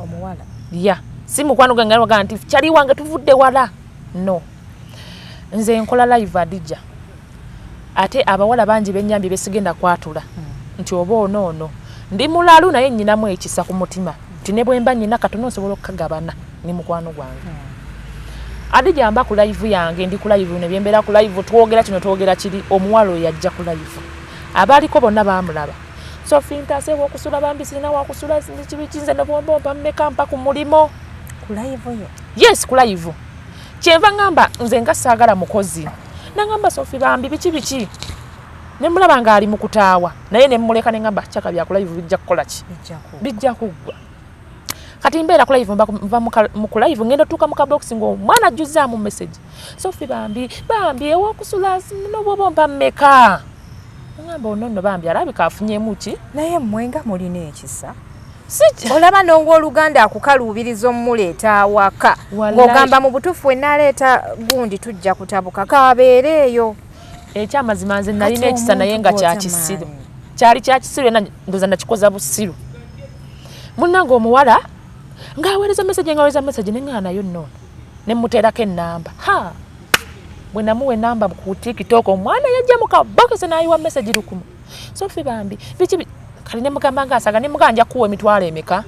omuwala ya si mukwano gwange ngaga nti kyali wange tuvudde wala no nze nkola live Adija ate abawala bangi benyambi besigenda kwatula nti oba ono ndi mulalu naye nnyinamu ekisa ku mutima nti ne bwe mba nnyina katono nsobola okukagabana ne mukwano gwange Adija mba ku live yange ndi ku live ne byembera ku live twogera kino twogera kiri omuwala oyo yajja ku live abaliko bonna baamulaba Sophie ntasebo okusula bambisi na wakusula kibikinze ne bombo mmeka mpa ku mulimo ku live yo yes ku live kyenva ngamba nze nga saagala mukozi nangamba Sophie bambi biki ne mulaba nga ali mukutaawa naye ne mmuleka ne ngamba chaka bya ku live bijja kukola ki bijja kugwa kati mbeera ku live mva mu live ngenda tuka mu box ngo mwana juzza mu message Sophie bambi ewokusula no bomba mmeka ngamba ono bambi alabika afunyemu ki naye mwenga mulina ekisa olaba nongo oluganda akukaluubiriza omuleeta awaka ng'ogamba mu butuufu enaleeta gundi tujja kutabuka kabeereeyo ekyamazima nze nalina ekisa naye nga kyakisiru kyali kyakisiru era ndoza nakikoza busiru munnange omuwala ng'aweereza message neŋŋana nayo nnono ne mmuteerako ennamba bwe namuwa ennamba ku TikTok omwana yajja mu kabokisi n'ayiwa message lukumu Sophie bambi biki kali ne mugamba ngaasaga ne muganja kuwa emitwalo emeka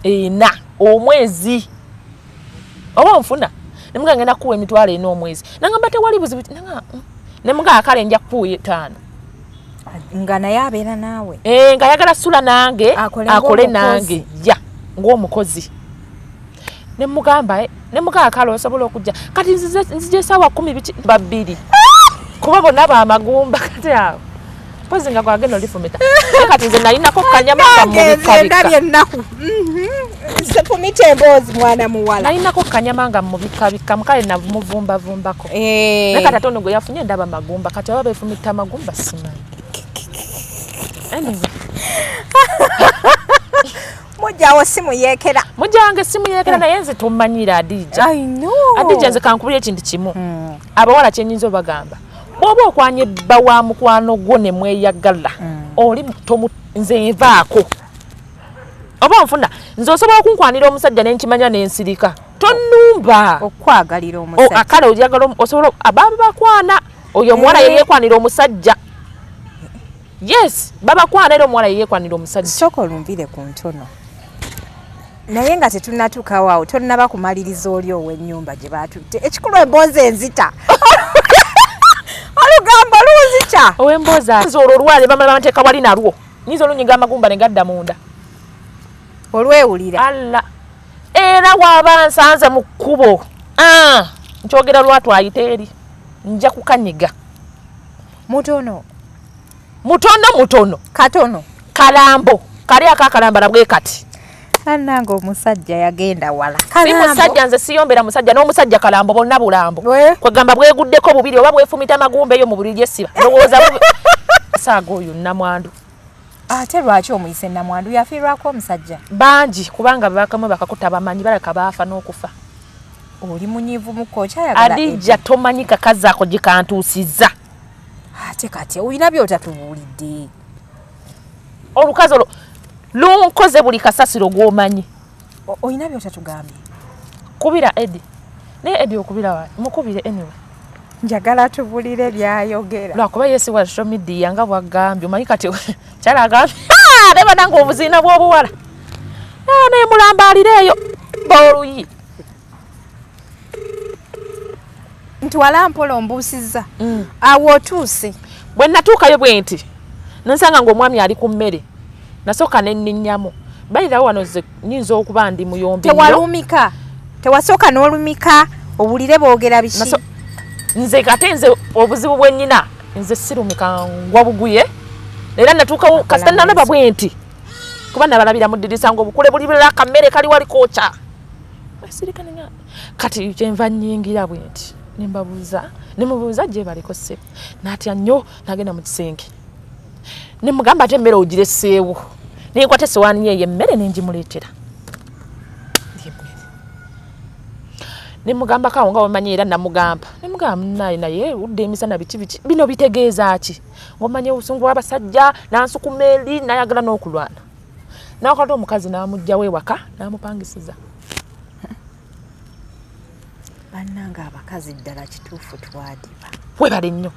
ena omwezi oba nfuna ne muganga ngenda kuwa emitwalo ena omwezi nangamba tewali buzibu ne muganga kale nja kuwa 5 nga naye abeera naawe nga yagala sula nange akole nange ya ng'omukozi ne mugamba ne muganga kale osobola okujja kati nzije sawa 10 biki babiri kuba bonna baamagumba kati awo pozi nga kwagenda olifumita kati nze nalinako kanyama ndabye ennaku sefumita emboozi mwana muwala nalinako kanyama nga mubikabika mukale namuvumbavumbako naye kati ate ono gwe yafunye ndaba magumba kati oba befumita magumba simanyi mujjawo simuyeekera mujja wange simuyeekera naye nze tommanyira Adija Adija nze kankubira ekintu kimu abawala kyenyinza obagamba bw'oba okwanye bba wa mukwano gwo ne mweyagala oli nze nvaako oba nfuna nze osobola okunkwanira omusajja nenkimanya nensirika tonnumba okwagalira omusajja akale oyagala osobola ababa bakwana oyo omuwala yeyeekwanira omusajja yes babakwana era omuwala yeyeekwanira omusajja sooka olumvire ku ntono naye nga tetunnatuukawo awo tonnaba kumaliriza oli ow'ennyumba gye baatutte ekikulu emboozi enzita olugambo luuzita ow'emboozi nze olwo olwale bamala bamuteeka wali nalwo nyinza olunyiga amagumba ne gadda munda olwewulira alla era waaba nsanze mu kkubo nkyogera lwatwayita eri nja kukanyiga mutono katono kalambo kali akakalambala bwe kati annanga omusajja yagenda wala si musajja nze siyombera musajja n'omusajja kalambo bonna bulambo kwegamba bweguddeko bubiri oba bwefumita amagumba eyo mu buli gyesiba lowooza saaga oyo namwandu ate lwaki omuyise namwandu yafiirwako omusajja bangi kubanga bakamu bakakuta bamanyi baleka baafa n'okufa oli munyiivu muko okyayagala Adija tomanyi kakazi ako gye kantuusizza ate kati olina by'otatubuulidde olukazi olwo lunkoze buli kasasiro gw'omanyi olina by'otatugambye kubira Edi naye Edi okubira waani mukubire anyway njagala tubulire byayogera lwakuba yesiwa social media nga bwagambye omanyi kati kyala agambye leba nange obuziina bw'obuwala naye mulambalire eyo booluyi nti wala mpola ombuusizza awo otuuse bwe natuukayo bwe nti nansanga ng'omwami ali ku mmere nasooka nenninnyamu bayirawo wano ze nyinza okuba ndi muyombi tewalumika tewasooka n'olumika owulire boogera biki nze kate nze obuzibu bwe nnyina nze sirumika ngwa buguye era natuukawo kasita nalaba bwe nti kuba nabalabira mu ddirisa ng'obukule buli bula akammere kali wali kookya kati kyenva nnyingira bwe nti nemubuuza gye baliko ssebo n'atya nnyo n'agenda mu kisenge ne mugamba ate emmere ogireseewo nenkwata esowaani yeyo emmere nengimuleetera ne mugamba kawo nga wamanyi era namugamba ne mugamba naye udde emisana biki bino bitegeeza ki ng'omanyi obusungu bw'abasajja nansukuma eri nayagala n'okulwana n'akwata omukazi n'amugjawo ewaka n'amupangisiza. Bannanga abakazi ddala kituufu twadiba. Webale nnyo.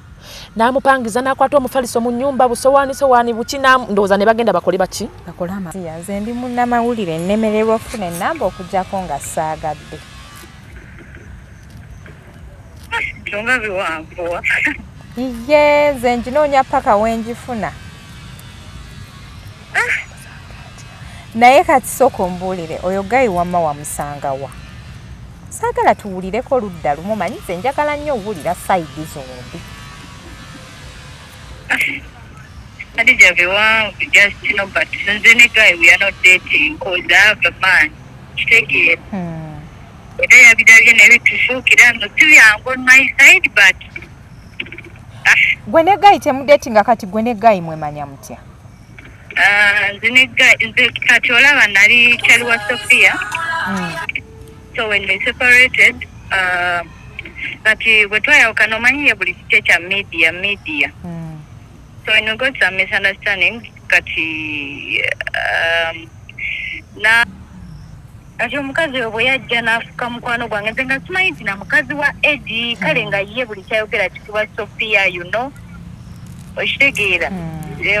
N'amupangiza n'akwata omufaliso mu nnyumba busowaani buki ndowooza ne bagenda bakole baki? Bakola amasiya. Nze ndi munnamawulire nnemererwa ofuna ennamba okuggyako nga saagadde. Kyonga biwanvuwa. Iye nze nginoonya paka wenjifuna. Naye kati sooka ombuulire oyo gayi wamma wamusangawa. Saagala tuwulireko ludda lumu manyi nze njagala nnyo owulira sayidi zombi. Hadija biwanvu just but nze ne guy we are not dating because I have a man. Kitegeera. Era yabidabye nebitufuukira nno si byangu on my side but gwe ne gayi temudetinga kati gwe ne gayi mwemanya mutya? Nze kati olaba nali kyaliwa Sophia. So when they separated, kati bwe twayawukana omanyiye buli kiki kya media. So when we got some misunderstanding, kati na ati omukazi oyo bwe yajja n'afuka mukwano gwange nze nga simanyi nti na mukazi wa Eddie kale nga ye buli kyayogera kikuba Sophia okitegeera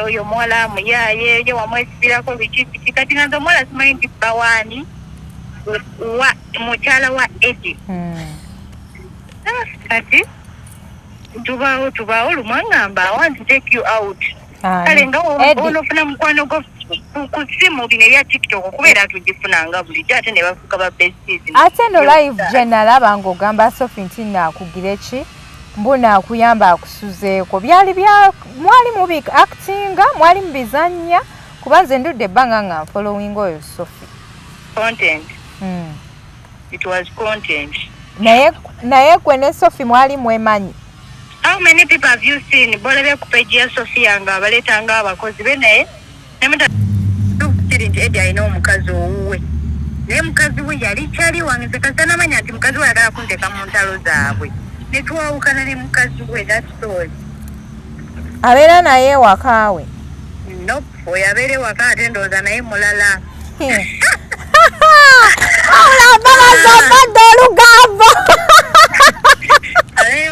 oyo muwala muyaye ye wamwesibirako biki kati nga nze omuwala simanyi nti bawaani mukyala wa Eddie. Kati tubaawo lumu angamba I want to take you out. Kale nga onofuna mukwano gwo ku simu bino ebya TikTok okubeera tugifunanga bulijjo ate ne bafuuka ba besties. Ate no live gye nalaba ng'ogamba Sophie nti naakugira eki mbu naakuyamba akusuzeeko byali mwali mubi actinga mwali mubizannya kuba nze ndudde ebbanga nga following oyo Sophie. Content. It was content. Naye gwe ne Sophie mwali mwemanyi. How many people have you seen bolebe ku page ya Sophia nga baletanga abakozi be naye nemeta nti Eddie alina omukazi owuwe naye mukazi we yali kyali wange nze kasi namanya nti mukazi we yagala kunteeka mu ntalo zaabwe ne twawukana ne mukazi we that story. Abeera naye wakaawe? Nope, oyo abeera ewaka ate ndowooza naye mulala. Olabalazamadde olugambo.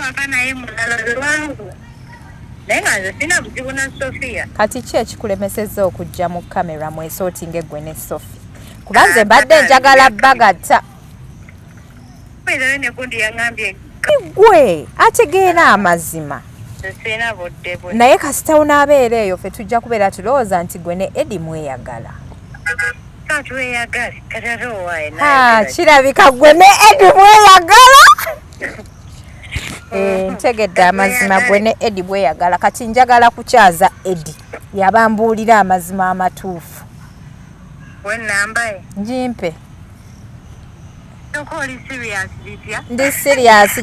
Waka naye mulala lwangu naye nga nze sina buzibu na Sophia. Kati ki ekikulemesezza okujja mu kamera mwesootinga eggwe ne Sophie? Kuba nze mbadde njagala bagatta. Era nekundi yangambye gwe ategeera amazima. sina budde. Naye kasita unaabeera eyo ffe tujja kubeera tulowooza nti gwe ne Eddie mweyagala. Tweyagala katatowaye kirabika gwe ne Eddie mweyagala. Ntegedde amazima gwe ne Eddie bweyagala kati njagala kukyaza Eddie yabambuulira amazima amatuufu. Wenambaye Njimpe. Oli serious Lydia? Ndi serious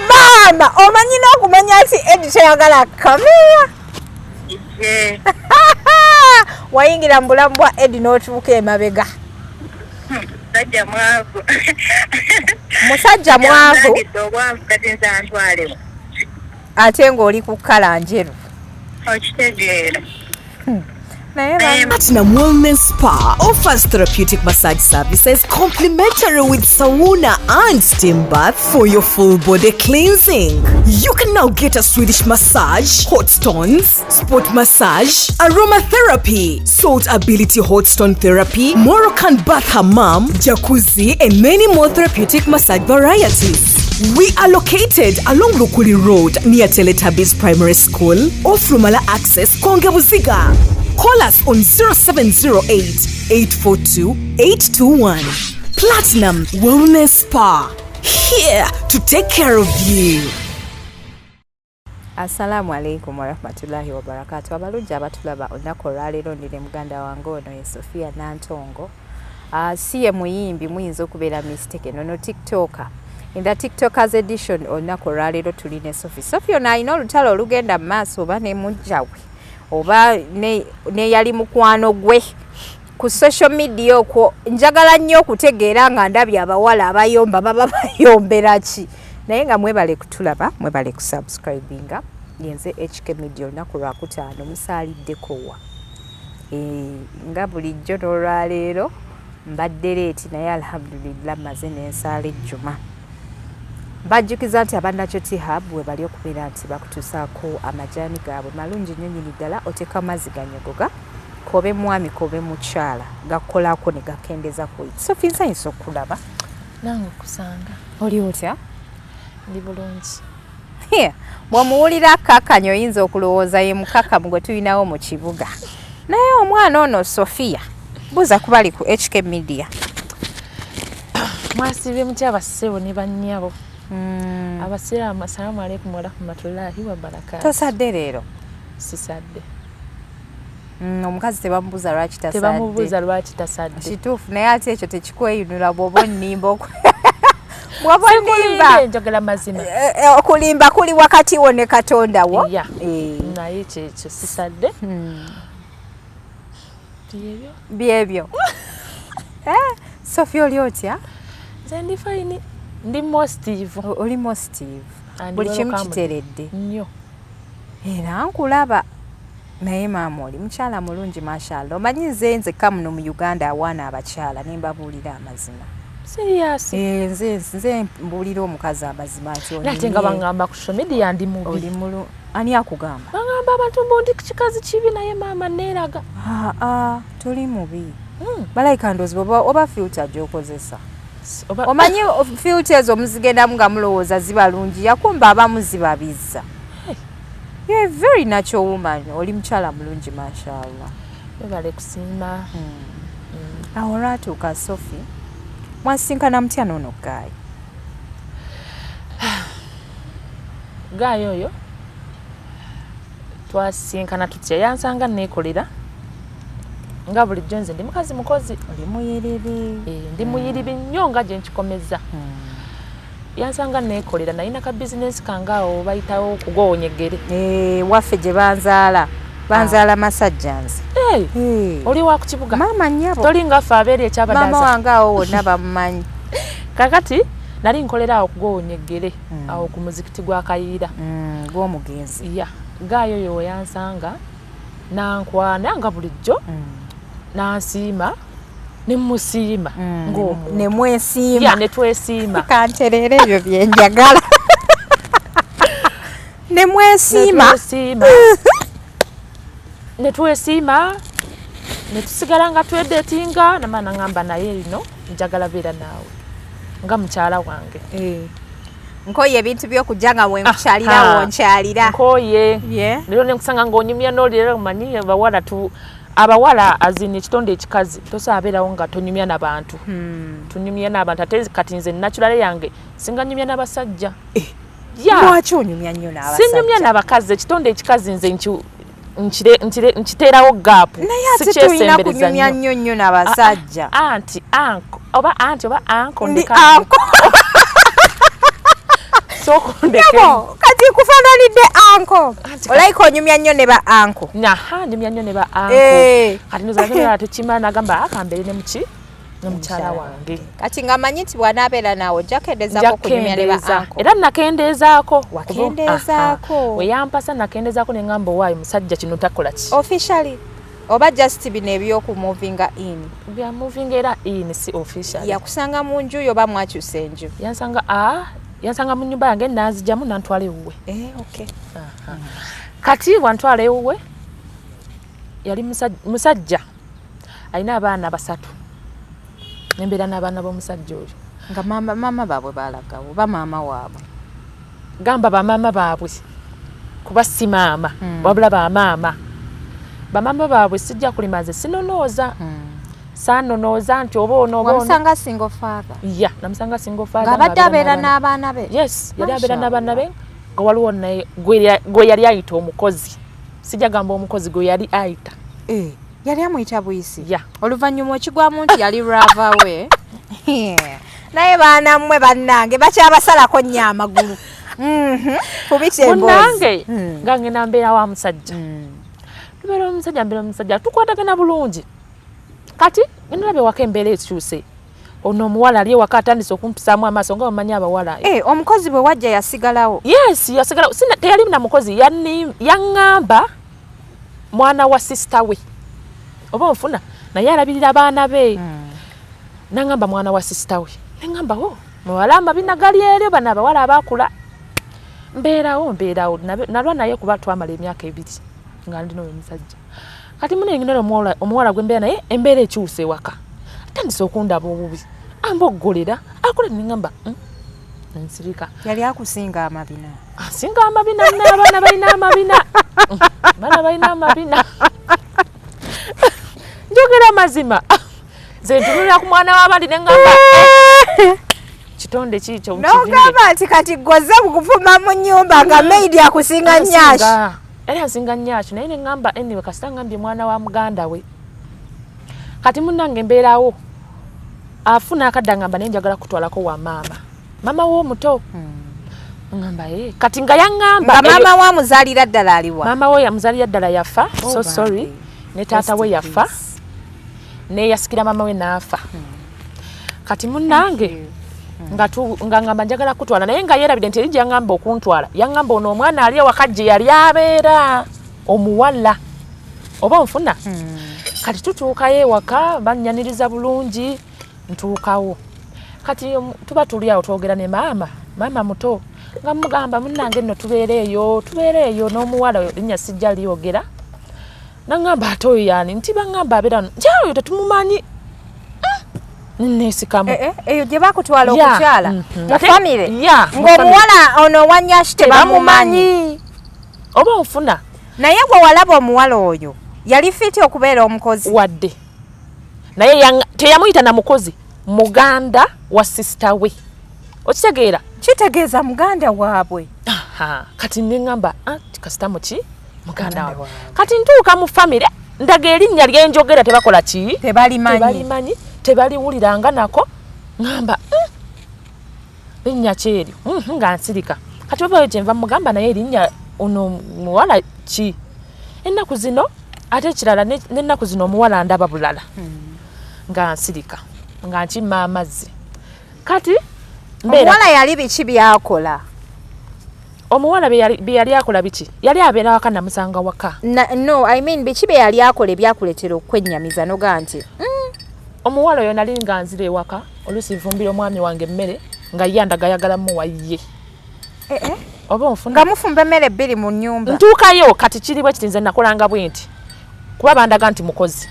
Mama, omanyi n'okumanya nti Eddie teyagala kamera. Wayingira mu bulamu bwa Eddie n'otuuka emabega. Musajja mwavu ate ng'oli ku kkala njeru. Okitegeera. Platinum Wellness Spa offers therapeutic massage services complimentary with sauna and steam bath for your full body cleansing. You can now get a Swedish massage, hot stones, sport massage, aromatherapy, salt ability hot stone therapy, Moroccan bath hammam, jacuzzi, and many more therapeutic massage varieties. We are located along Lukuli Road near Teletubbies Primary School, off Rumala Access, Kongebuziga. Call us on 0708-842-821. Platinum Wellness Spa, here to take care of you. Assalamu alaikum warahmatullahi wabarakatuh. Abalungi abatulaba olunaku olwaleero ndire muganda wange ono ye Sophia Nantongo. Siye muyimbi muyinza okubeera mistake no TikToker. In the TikTokers edition olunaku olwaleero tuli ne Sophie. Sophie ono alina olutalo olugenda mu maaso oba ne mujjawe oba ne yali mukwano gwe ku social media okwo. Njagala nnyo okutegeera nga ndabye abawala abayomba baba bayombera ki naye nga mwebale kutulaba, mwebale kusubscribinga, yenze HK Media olunaku lwakutaano musaalidde wa nga bulijjo n'olwaleero mbadde leeti naye alhamdulillah maze n'ensaala ejjuma. Bajjukiza nti abannakyo T-Hub bwe bali okubeera nti bakutuusaako amajaani gaabwe malungi nnyo nnyini ddala, oteeka amazzi ganyogoga kobe mwami kobe mukyala gakolako ne gakendeza ku Sophie nsanyusa okulaba. Nange okusanga Oli otya? ndi bulungi. Bw'omuwulira akkakkanya oyinza okulowooza ye mukakkamu gwe tulinawo mu kibuga, naye omwana ono Sophia buuza kuba ali ku HK Media. Mwasibye mutya abassebo ne bannyabo? Abasiraamu assalamu alaikum warahmatullahi wabarakatuh. Tosadde leero? Sisadde. Omukazi tebamubuuza lwaki tasadde? Tebamubuuza lwaki tasadde. Kituufu, naye ate ekyo tekikweyunula bw'oba onnimba bw'oba onnimba njagala mazima. Okulimba kuli wakati wo ne Katonda wo. Naye kyekyo sisadde. Byebyo. Sophie oli otya? Nze ndi fine. Ndi positive. Oli positive. Buli kimu kiteredde. Nnyo. Era nkulaba. Naye maama oli mukyala mulungi mashallah. Omanyi nze muno mu Uganda awaana abakyala ne mbabuulira amazima. Serious? Nze mbuulira omukazi amazima ati oli. Nate nga bangamba ku social media ndi mubi. Oli mulu ani akugamba? Bangamba abantu mbondi kikazi kibi naye maama neeraga. Tuli mubi. Balayika ndoozi oba filter gy'okozesa. Omanyi filter ezo muzigendamu nga mulowooza zibalungi yakumba abamu zibabizza. You're a very natural woman. Oli mukyala mulungi mashallah. Webale kusiima. Awo olwatuuka Sophie mwasinkana mutya n'ono Guy? Guy oyo twasinkana tutya, yansanga neekolera nga bulijjo nze ndi mukazi mukozi. Oli muyiriri. Ndi muyiriri nnyo nga gye nkikomeza. Yansanga neekolera nalina ka bizinesi kange awo bayitawo okugoonyegere. Waffe gye banzaala masajja nze. Oli wa ku kibuga? Maama nnyabo. Toli ngaffe abeeri ekyabadaza. Maama wange awo wonna bamumanyi. Kakati nali nkolera awo okugoonyegere awo ku muzikiti gwa Kayiira. Gw'omugenzi. Guy oyo we yansanga nankwana nga bulijjo nansiima ne musiima ng'omuntu. Ne mwesiima. Ne twesiima. Kantereera ebyo bye njagala. Ne mwesiima. Ne twesiima ne tusigala nga twedetinga namana ngamba naye lino njagala beera naawe nga mukyala wange. Nkoye ebintu by'okujja nga bwe nkukyalirawo nkyalira. Nkoye. Leero ne nkusanga ng'onyumya n'olira omanyi abawala azini ekitonde ekikazi tosaabeerawo nga tonyumya n'abantu. Tunyumya n'abantu ate kati nze naturale yange singa nyumya n'abasajja. Lwaki onyumya nnyo n'abasajja? Sinyumya n'abakazi, ekitonde ekikazi nze nkiteerawo gaapu. Naye ate tulina kunyumya nnyo n'abasajja. Anti oba anko ndi anko. Kati kufaananidde anko. Olayika onyumya nnyo ne ba anko. Nyumya nnyo ne ba anko. Kati nozalira tukimala nagamba akambeere ne muki ne mukyala wange. Kati ngamanyi nti bw'anaabeera naawe ojja kendezaako kunyumya ne ba anko. Era nakendeezaako. Wakendeezaako. We yampasa nakendezaako ne ngamba owaayi musajja kino takola ki. Officially oba just bino eby'okumuvinga in? Bya moving era in si officially. Yakusanga mu nju yo oba mwakyusa enju? Yansanga mu nnyumba yange nanzijamu nantwala ewuwe. Okay. Kati wantwala ewuwe yali musajja alina abaana 3 nembeera n'abaana b'omusajja oyo nga maama baabwe balagawo ba maama waabwe. Gamba bamaama baabwe kuba si maama wabula bamaama. Bamaama baabwe sijja kulima nze sinonooza. Sanonooza nti oba ono. Wamusanga single father? Namusanga single father. Ng'abadde abeera n'abaana be? Yes, yali abeera n'abaana be nga waliwo naye gwe yali ayita omukozi. Sijja gamba omukozi gwe yali ayita. Yali amuyita buyisi? Oluvannyuma okigwamu nti yali rava we. Naye baana mmwe bannange bakyabasalako nnyo amagulu. Kubita emboozi. Munnange nga ngenda mbeera wa musajja. Tubeera omusajja mbeera omusajja tukwatagana bulungi. Kati nalabe waka embeera ekyuse. ono omuwala ali ewaka atandise okumpisaamu amaaso nga bamanyi abawala. Omukozi bwe wajja yasigalawo? Yes, yasigalawo. Teyali na mukozi, yaŋŋamba mwana wa sister we. Oba onfuna naye alabirira abaana be. Naŋŋamba mwana wa sister we. Neŋŋamba muwala amabi nagali eri bano abawala abaakula. Mbeerawo nalwa naye kuba twamala emyaka 2 nga ndino omusajja. Kati munenginero omuwala gwe mbeera naye embeera ekyuse ewaka. Atandise okundaba obubi. Amboggolera akola neŋŋamba nsirika. Yali akusinga amabina? Asinga amabina n'abaana balina amabina. Abaana balina amabina. Njogera amazima. Nze ntunulira ku mwana w'abandi neŋŋamba kitonde kikyo n'ogamba nti kati gwoze bukufuma mu nnyumba nga maidi akusinga nnyashi. Era asinga nnyashi naye neŋŋamba anyway kasita ngambye mwana wa muganda we. Kati munnange mbeerawo afuna akadda ngamba naye njagala kutwalako wa maama w'omuto. Ngamba kati nga yaŋŋamba nga maama wa muzaalira ddala aliwa? Maama we yamuzaalira ddala yafa. So sorry. Ne taata we yafa. Ne yasikira maama we n'afa. Kati munnange nga ngamba njagala kutwala naye nga yeerabidde nti eri gyaŋŋamba okuntwala yaŋŋamba ono omwana ali ewaka gye yali abeera omuwala oba onfuna. Kati tutuukayo ewaka bannyaniriza bulungi ntuukawo. Kati tuba tuli awo twogera ne maama muto nga mugamba munnange nno tubeereeyo n'omuwala linnya sijja lyogera. Naŋŋamba ate oyo yaani nti baŋŋamba abeera njaoyo tetumumanyi. Nesikamu eyo gye bakutwala okukyala mu famire ng'omuwala ono wa nnyashi tebamumanyi. Oba onfuna naye gwe walaba omuwala oyo yali fiti okubeera omukozi wadde naye teyamuyita na mukozi, muganda wa sister we. Okitegeera? Kitegeeza muganda waabwe. Kati neŋŋamba kasita muki muganda waabwe. Kati ntuuka mu famire ndaga erinnya lyenjogera tebakola ki? Tebalimanyi. Tebaliwuliranga nako. Ngamba linnya kyeri nga nsirika. Kati obayo gyenva mugamba naye erinnya ono muwala ki? Ennaku zino ate ekirala n'ennaku zino omuwala ndaba bulala. Nga nsirika nga nkima amazzi. Kati omuwala yali biki byakola? Omuwala bye yali akola biki? Yali abeera waka namusanga waka. No, I mean biki bye yali akola ebyakuleetera okwennyamiza noga nti omuwala oyo nali nga nzira ewaka oluusi nfumbira omwami wange emmere nga ye andagayagala muwaye. Oba onfuna nga mufumba emmere 2 mu nnyumba. Ntuukayo kati kiri bwe kiti nze nakolanga bwe nti kuba bandaga nti mukozi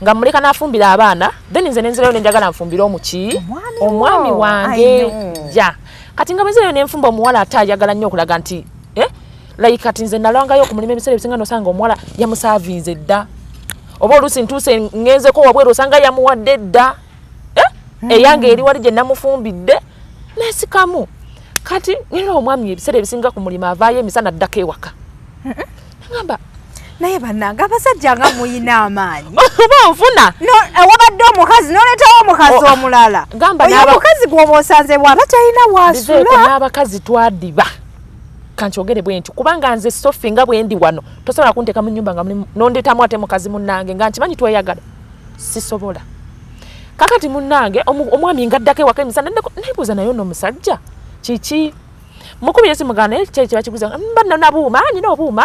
nga muleka nafumbira abaana then nze nenzirayo nenjagala nfumbire omwami wange ja. Kati nga bwenzirayo nenfumba omuwala ate ayagala nnyo okulaga nti like kati nze nalwangayo okumulimu ebiseera ebisinga nosanga omuwala yamusaavinze dda. Oba oluusi ntuuse ngenzeko wabweru osanga yamuwadde dda. Eyange eri wali gye namufumbidde nesikamu. Kati nera omwami ebiseera ebisinga ku mulimu avaayo emisana addako ewaka. Ngamba naye bannanga abasajja nga muyina amaanyi. Oba onfuna wabadde omukazi n'oleetawo omukazi omulala. Oyo omukazi gw'oba osanze bw'aba talina waasula. N'abakazi twadiba kankyogere bwe nti kubanga nze Sophie nga bwe ndi wano tosobola kunteeka mu nnyumba nga nondeetamu ate mukazi munnange nga nkimanyi tweyagala sisobola. Kakati munnange omwami nga addako ewaka emisana nebuuza naye ono omusajja kiki mukubira esimu gana ekyo bakiguza mbanna nabuuma nyina obuuma.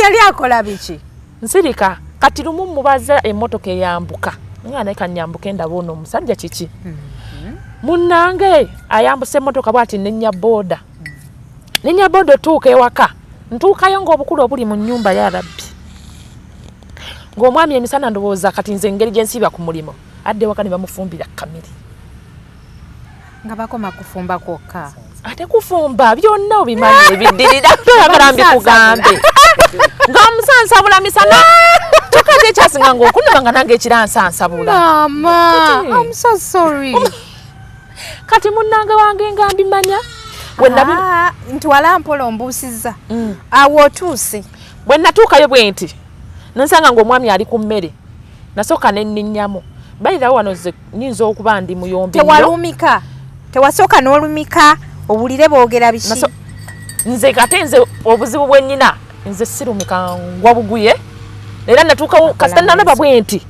Yali akola biki? Nsirika kati lumu mubaza emmotoka eyambuka nga naye kanyambuka endaba ono omusajja kiki. Munnange ayambuse emmotoka bw'ati nenya booda. Nenya bodo tuuka ewaka. Ntuukayo ng'obukulu obuli mu nnyumba ya Rabbi. Ng'omwami emisana ndowooza kati nze engeri gye nsiiba ku mulimu. Adde ewaka ne bamufumbira kamiri. Nga bakoma kufumba kwokka. Ate kufumba byonna obimanyi ebiddirira toyagala mbikugambe. Nga musansabula misana. Kyokka nze ekyasinga ng'okunnaba nga nange ekiransansabula. Mama, I'm so sorry. Kati munnange wange nga mbimanya. Ntwala mpola ombuusiza awo otuuse. Bwe natuukayo bwe nti nansanga ng'omwami ali ku mmere nasooka nenninnyamu balirawo wano ze nyinza okuba ndi muyombi tewalumika tewasooka n'olumika owulire boogera biki. Nze kate nze obuzibu bwe nnyina nze sirumika ngwa buguye era natuukawo kasita nalaba bwe nti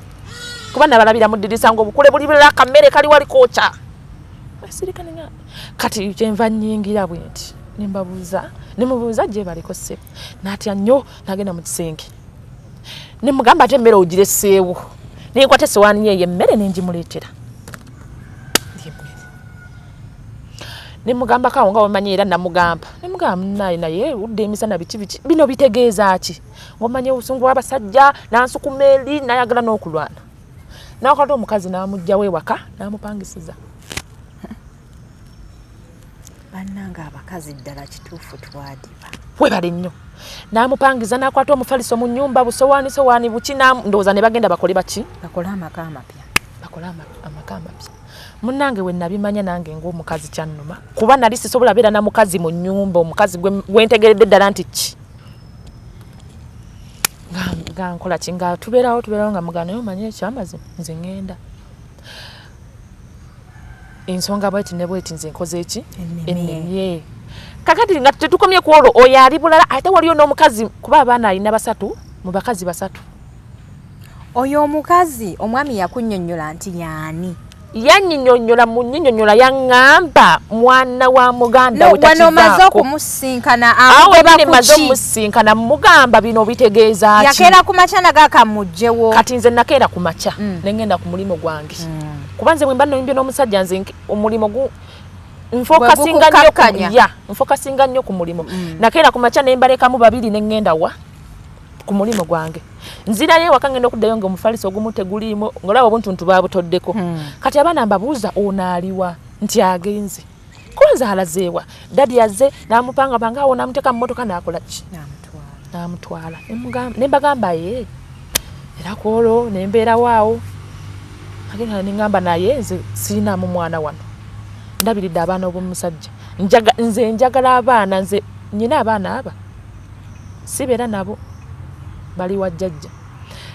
kuba nabalabira mu ddirisa ng'obukule buli bulala akammere kali wali kookya basirikane nga kati kyenva nnyingira bwe nti nemubuuza gye baliko ssebo n'atya nnyo n'agenda mu kisenge nemugamba ate emmere ogireseewo nenkwata essowaani yeeyo emmere nengimuleetera nemugamba kawo nga wemanyi era namugamba naye udde emisana biki bino bitegeeza ki ng'omanyi obusungu bw'abasajja nansukuma eri nayagala n'okulwana nakwata omukazi n'amugjawo ewaka n'amupangisiza bannanga abakazi ddala kituufu twadiba webale nnyo n'amupangiza n'akwata omufaliso mu nnyumba busowaani buki ndowooza ne bagenda bakole baki bakole amaka amapya munnange we nabimanya nange ng'omukazi kyannuma kuba nali sisobola beera na mukazi mu nnyumba omukazi gwentegeredde ddala nti ki nga nkola ki nga tubeerawo nga mugana naye omanye ekyamazima nze ŋŋenda ensonga bweti ne bweti nze nkoze eki ennimye kakati nga tetukomye ku olwo oyo ali bulala ate waliyo n'omukazi kuba abaana alina 3 mu bakazi 3 oyo omukazi omwami yakunnyonnyola nti yaani yannyinnyonnyola mu nnyinyonnyola yaŋŋamba mwana wa muganda we wano maze okumusinkana maze okumusinkana mugamba bino bitegeeza ki yakeera ku makya nagakamugjewo kati nze nakeera ku makya nengenda ku mulimu gwange kuba nze bwe mba noyimbye n'omusajja nze omulimu nfokasinga nnyo ku mulimu nakeera ku makya nembalekamu 2 nengenda wa ku mulimu gwange nzirayo ewaka ngenda okuddayo ng'omufaliso ogumu teguliimu ng'olaba obuntuntu baabutoddeko kati abaana mbabuuza onaaliwa nti agenze kunza alazeewa dadi azze n'amupangapanga awo n'amuteeka mu mmotoka n'akola ki n'amutwala nembagamba ye era kwolwo nembeerawo awo agenda neŋŋamba naye nze sirinaamu mwana wano ndabiridde abaana ob'omusajja nze njagala abaana nze nyina abaana aba sibeera nabo bali wa jjajja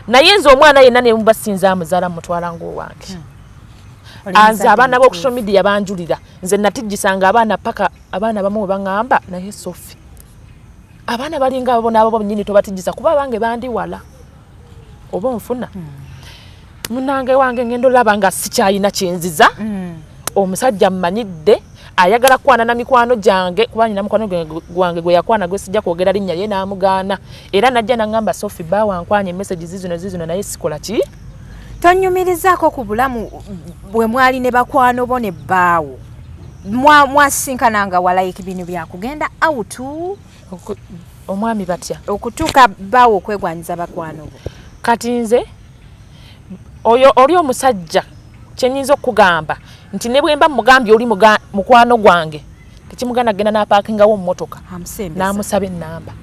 naye nze omwana yenna ne mubasinza amuzaala mutwala ng'owange anze abaana b'oku social media banjulira nze natijjisanga abaana paka abaana bamu baŋŋamba naye Sophie abaana balinga abo n'abo nnyini tobatijjisa kuba bange bandi wala oba onfuna munange wange ngendo laba nga sikyayina kyenziza omusajja mmanyidde ayagala kwana na mikwano gyange kuba nyina mukwano gwange gwe yakwana gwe sijja kwogera linnya ye n'amugaana era najja naŋŋamba Sophie bawa nkwanye message zizino naye sikola ki tonyumirizaako ku bulamu bwe mwali ne bakwano bo ne bbaawo mwasinkananga walayika bino byakugenda awutu omwami batya okutuuka bbaawo okwegwanyiza bakwano bo kati nze oyo oli omusajja kyenyinza okugamba nti ne bwe mba mugambye oli mukwano gwange tekimugana genda n'apaakingawo mu mmotoka n'amusaba ennamba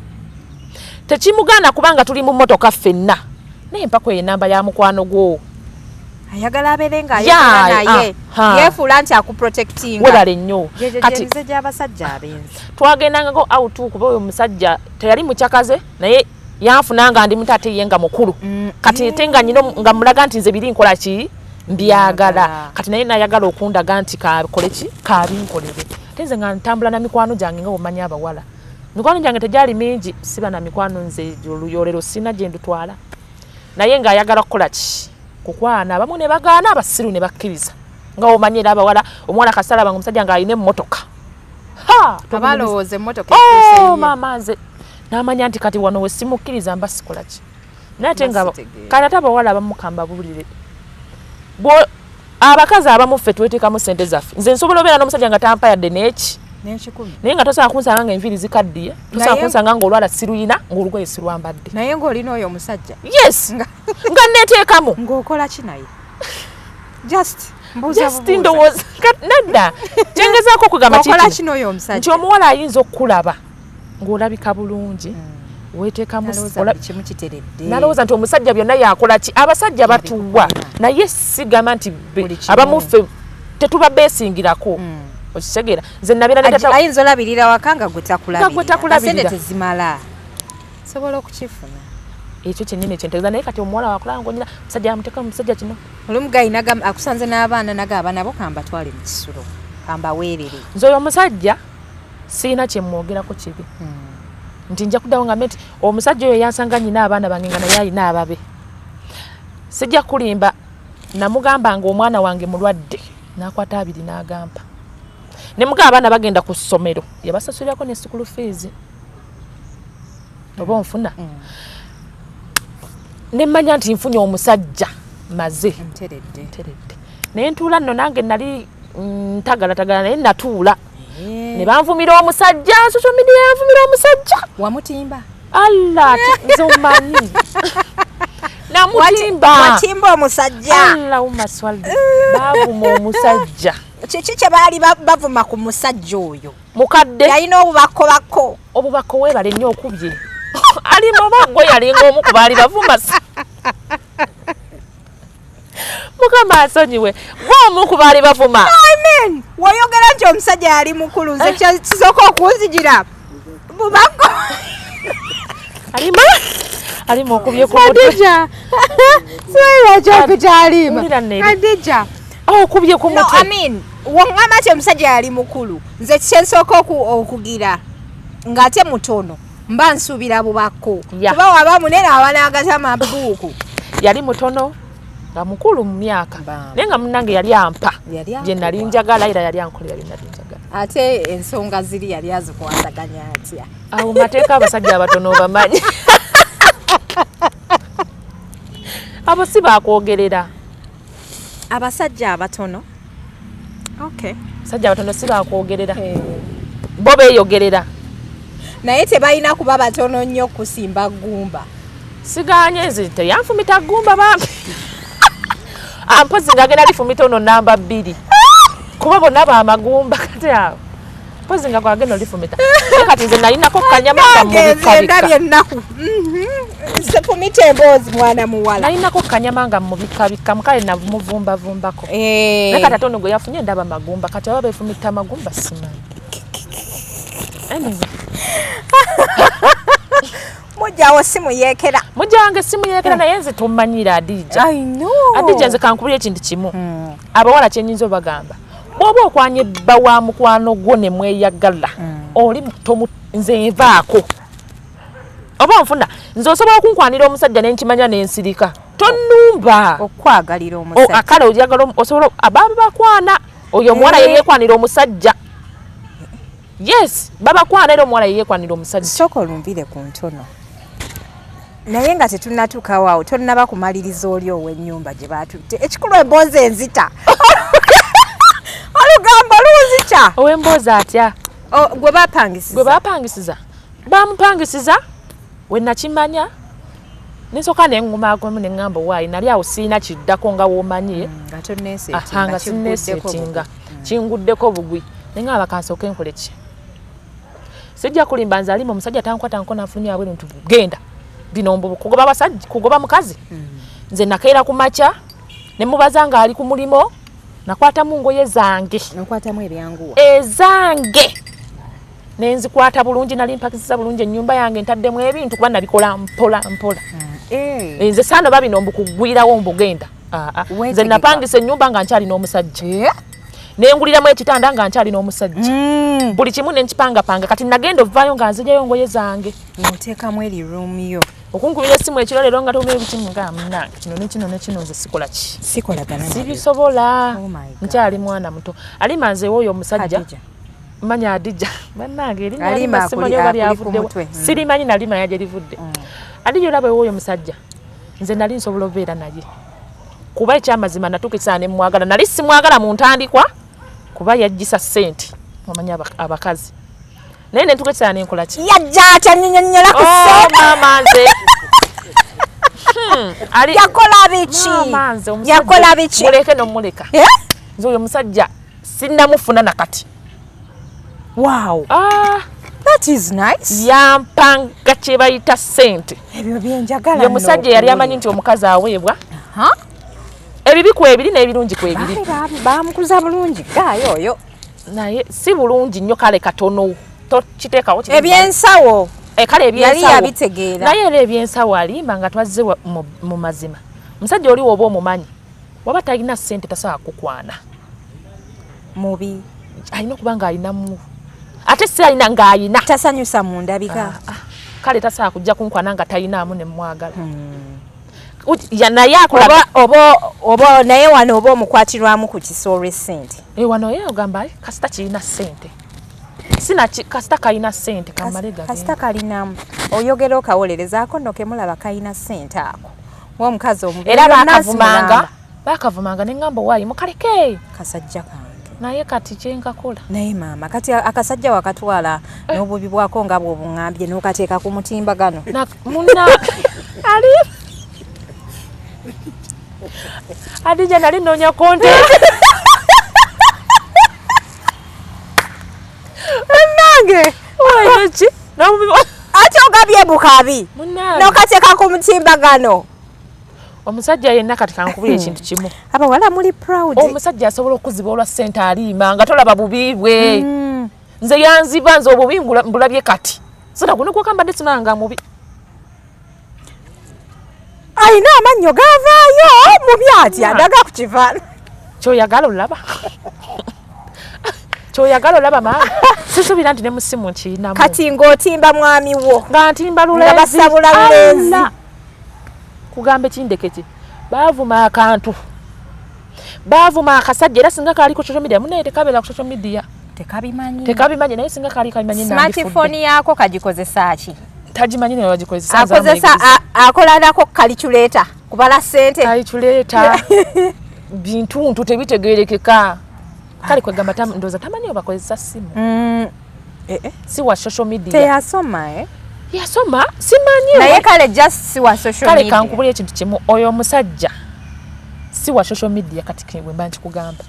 tekimugana kubanga tuli mu mmotoka ffenna naye mpako ye ennamba ya mukwano gwo ayagala abeere nga ayagala naye yeefuula nti akuprotectinga webale nnyo kati gy'abasajja abenzi twagendangako awutu kuba oyo omusajja teyali mukyakaze naye yanfunanga ndi mutate ye nga mukulu kati ate nga nyina nga mulaga nti nze biri nkola ki mbyagala kati naye nayagala okundaga nti kakole ki kabinkolere ate nze nga ntambula na mikwano gyange nga omanyi abawala mikwano gyange tegyali mingi siba na mikwano nze oluyolero sina gye ndutwala naye ng'ayagala kukola ki kukwana abamu ne bagaana abasiru ne bakkiriza nga omanyi era abawala omuwala kasala bange omusajja ng'alina emmotoka abalowooza emmotoka maama nze n'amanya nti kati wano we simukkiriza mba sikola ki naye ate nga kati ate abawala abamukamba bulire abakazi abamu ffe tweteekamu ssente zaffe nze nsobola obeera n'omusajja nga tampayadde n'eki naye nga tosobola kunsanga nga enviiri zikaddiye tosobola kunsanga nga olwala siruyina ng'olugoye sirwambadde naye ng'olina oyo omusajja yes nga neeteekamu ng'okola ki naye just ndowooza nadda kyengezaako okugamba nti omuwala ayinza okukulaba ng'olabika bulungi weteekamu nalowooza nti omusajja byonna yakola ki abasajja batuwa naye sigamba nti abamuffe tetuba beesingirako okitegeera nze nabeera ayinza olabirira waka nga gwe takulabirira tezimala sobola okukifuna ekyo kyennyini ekyentegeeza naye kati omuwala wakulaba ngonyina musajja yamuteeka musajja kino olumugayi akusanze n'abaana nagaba nabo kamba twale mu kisulo kamba weerere nze oyo omusajja siina kyemwogerako kibi nti nja kuddawo nga meti omusajja oyo yansanga nyina abaana bange nga naye alina ababe sijja kulimba namugamba ng'omwana wange mulwadde n'akwata abiri n'agamba ne muga abaana bagenda ku ssomero yabasasulirako ne school fees oba onfuna ne mmanya nti nfunye omusajja maze nteredde naye ntuula nno nange nali ntagalatagala naye natuula ne banvumira omusajja social media yanvumira omusajja wamutimba alla nze omanyi watimba omusajja Allahumma swalli bavuma omusajja kiki kye baali bavuma ku musajja oyo mukadde yalina obubako weebale nnyo okubye ali mubaggo yalinga omu ku baali bavuma mukama asonyiwe gwomu ku baali bavuma amen wayogera nti omusajja yali mukulu nze kisooka okunzigira bubaggo alima okubye ku mutwe Adija okubye ku mutwe wongamba nti omusajja yali mukulu nze kyensooka okugira ng'ate mutono mba nsuubira bubakko kuba waba munene abanagaza amabuuku yali mutono nga mukulu mu myaka naye nga munnange yali ampa gye nali njagala era yali ankolera bye nali njagala ate ensonga ziri yali azikwasaganya atya awo mateeka abasajja abatono obamanyi abo si bakwogerera abasajja abatono abasajja abatono si bakwogerera bo beeyogerera naye tebalina kuba batono nnyo kusimba gumba siganye nze teyanfumita gumba bambi ampozi ngagenda lifumita ono namba 2 kuba bonna bamagumba kati awo mpozi nga kwagenda olifumita kati nze nalinako kanyama nga mubikabika ennaku sefumita emboozi mwana muwala nalinako kanyama nga mubikabika mukale namuvumbavumbako naye kati ate ono gwe yafunye ndaba magumba kati aba befumita magumba simanyi mujjawo simuyekera mujja wange simuyekera naye nze tummanyira Adija Adija nze kankubira ekintu kimu abawala kyenyinza obagamba bw'oba okwanye bba wa mukwano gwo ne mweyagala oli nze nvaako oba nfuna nze osobola okunkwanira omusajja nenkimanya nensirika tonnumba okwagalira omusajja akale oyagala osobola ababa bakwana oyo omuwala yeyekwanira omusajja yes babakwana era omuwala yeyekwanira omusajja sooka olumbire ku ntono naye nga tetunnatuukawo awo tonnaba kumaliriza oli ow'ennyumba gye batutte ekikulu emboozi enzita olugambo lunzita ow'emboozi atya gwe bapangisiza bamupangisiza we nakimanya nensooka neŋŋumaagwemu neŋŋamba waayi nali awo siina kiddako nga woomanyi nga sinneeseetinga kinguddeko bugwi neŋŋamba kansooke nkole ki sijja kulimba nze alima omusajja tankwatako nafulumya abweru nti genda bino mbubu kugoba mukazi nze nakeera ku makya ne mubaza nga ali ku mulimo nakwatamu ngoye zange ezange nenzikwata bulungi nali mpakisiza bulungi ennyumba yange ntaddemu ebintu kuba nabikola mpola nze saano babino mbukugwirawo mbugenda nze napangisa ennyumba nga nkyali n'omusajja nenguliramu ekitanda nga nkyali n'omusajja buli kimu nenkipangapanga kati nagenda ovaayo nga nzijayo ngoye zange noteekamu eri roomyo okunkubira essimu ekiro leero nga tomira ebikimu nga munange kino nekino nze sikola ki sibisobola nkyali mwana muto alima nze woyo omusajja manya Adija bannange erinnya simanyi oba lyavuddewa sirimanyi nalimanya gye livudde Adija olaba woyo omusajja nze nali nsobola obeera naye kuba ekyamazima natuukisa ne mwagala nali simwagala mu ntandikwa kuba yajjisa ssente omanya abakazi naye nentukisa nenkola ki yajja atanyonyonyola ku ssente mama nze yakola biki muleke nomuleka nze oyo omusajja sinnamufuna nakati wow that is nice yampanga kye bayita ssente ebyo byenjagala ye musajja yali amanyi nti omukazi aweebwa ebibi kwebiri n'ebirungi kwebiri bamukuza bulungi gaayo oyo naye si bulungi nnyo kale katono tokiteekawo ebyensawo kale ebyensawo yabitegeera naye era ebyensawo alimba nga twazze mu mazima musajja oli woba omumanyi waba talina ssente tasobola kukwana mubi alina okuba ng'alinamu ate si alina ng'ayina tasanyusa mu ndabika kale tasobola kujja kunkwana nga talinaamu ne mwagala ya naye akulaga oba naye wano oba omukwatirwamu ku kisoolwe ssente wano ye ogamba kasita kirina ssente kasita kalina ssente kamale gagenda kasita kalinamu oyogera okawolerezaako nno kemulaba kalina ssente ako ng'omukazi omubi era bakavumanga neŋŋamba waayi mukaleke kasajja kange naye kati kyenkakola naye maama kati akasajja wakatwala n'obubi bwako nga bw'obuŋŋambye n'okateeka ku mutimbagano munna Adija nali noonya konte nange oyoki ate ogabye bukabi n'okateeka ku mutimbagano omusajja yenna kati kankubira ekintu kimu abawala muli proud omusajja asobola okuziba olwa ssente aliima nga tolaba bubi bwe nze yanziba nze obubi mbulabye kati sona guno gwokambadde sinanga mubi ayina amannyo gavaayo mubi ati adaga ku kifaana kyoyagala olaba kyoyagala olaba maama sisuubira nti ne musimu nkiyinamu kati ng'otimba mwami wo nga ntimba lulenzi nga basabula lulenzi kugamba ekindekeki baavuma akantu baavuma akasajja era singa kaali ku social media munaye tekabeera ku social media tekabimanyi naye singa kaali kabimanyi smartphone yaako kagikozesa ki tagimanyi naye bagikozesa akola nako calculator kubala ssente calculator bintuntu tebitegerekeka kale kwegamba ndooza tamanyi obakozesa simu si wa social media teyasoma yasoma simanyi naye kale just si wa social media kale kankubula ekintu kimu oyo omusajja si wa social media kati bwe mba nkikugamba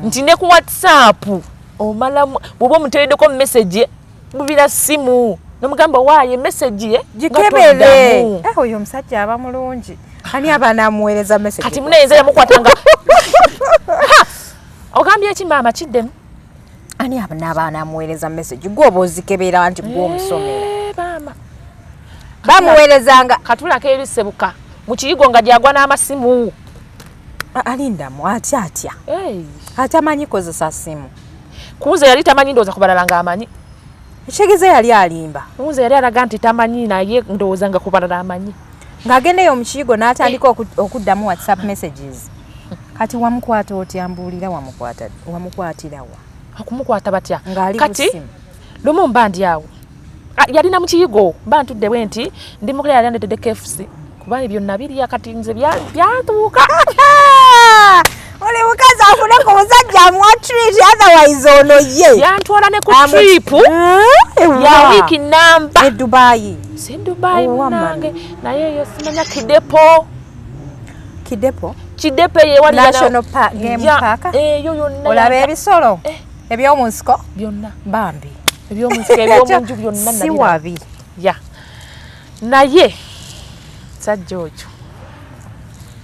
nti ne ku WhatsApp omala bw'oba omuteereddeko message bubira simu nomugamba waaye message ye gikebere oyo omusajja aba mulungi ani aba namuweereza message kati muneyinza yamukwatanga ogambye eki maama kiddemu ani aba n'aba namuweereza message gwoba ozikebera nti gw'omusomera bamuweerezanga katulako ebisebuka mu kiyigo nga gyagwa n'amasimu alindamu atya atamanyi kozesa simu kunze yali tamanyi ndowooza ku balala ng'amanyi ekitegeeza yali alimba kunze yali alaga nti tamanyi naye ndowooza nga ku balala amanyi ng'agendeyo mu kiyigo n'atandika okuddamu WhatsApp messages kati wamukwata otya mbuulira wamukwatira wa okumukwata batya ng'ali kati lumu mba ndi awo yalina mu kiyigo mba ntudde bwe nti ndi mukulya yali andetedde KFC kuba ebyo nabirya kati nze byatuuka oli mukazi afune ku musajja amuwa treat otherwise ono ye yantwala ne ku trip ya wiiki namba Dubai si Dubai munange naye eyo simanya kidepo ye wali National Game Park eyo yonna olaba ebisolo eby'omu nsiko byonna bambi ebyomunsi ebyomunju byonna si wabi naye sajja oyo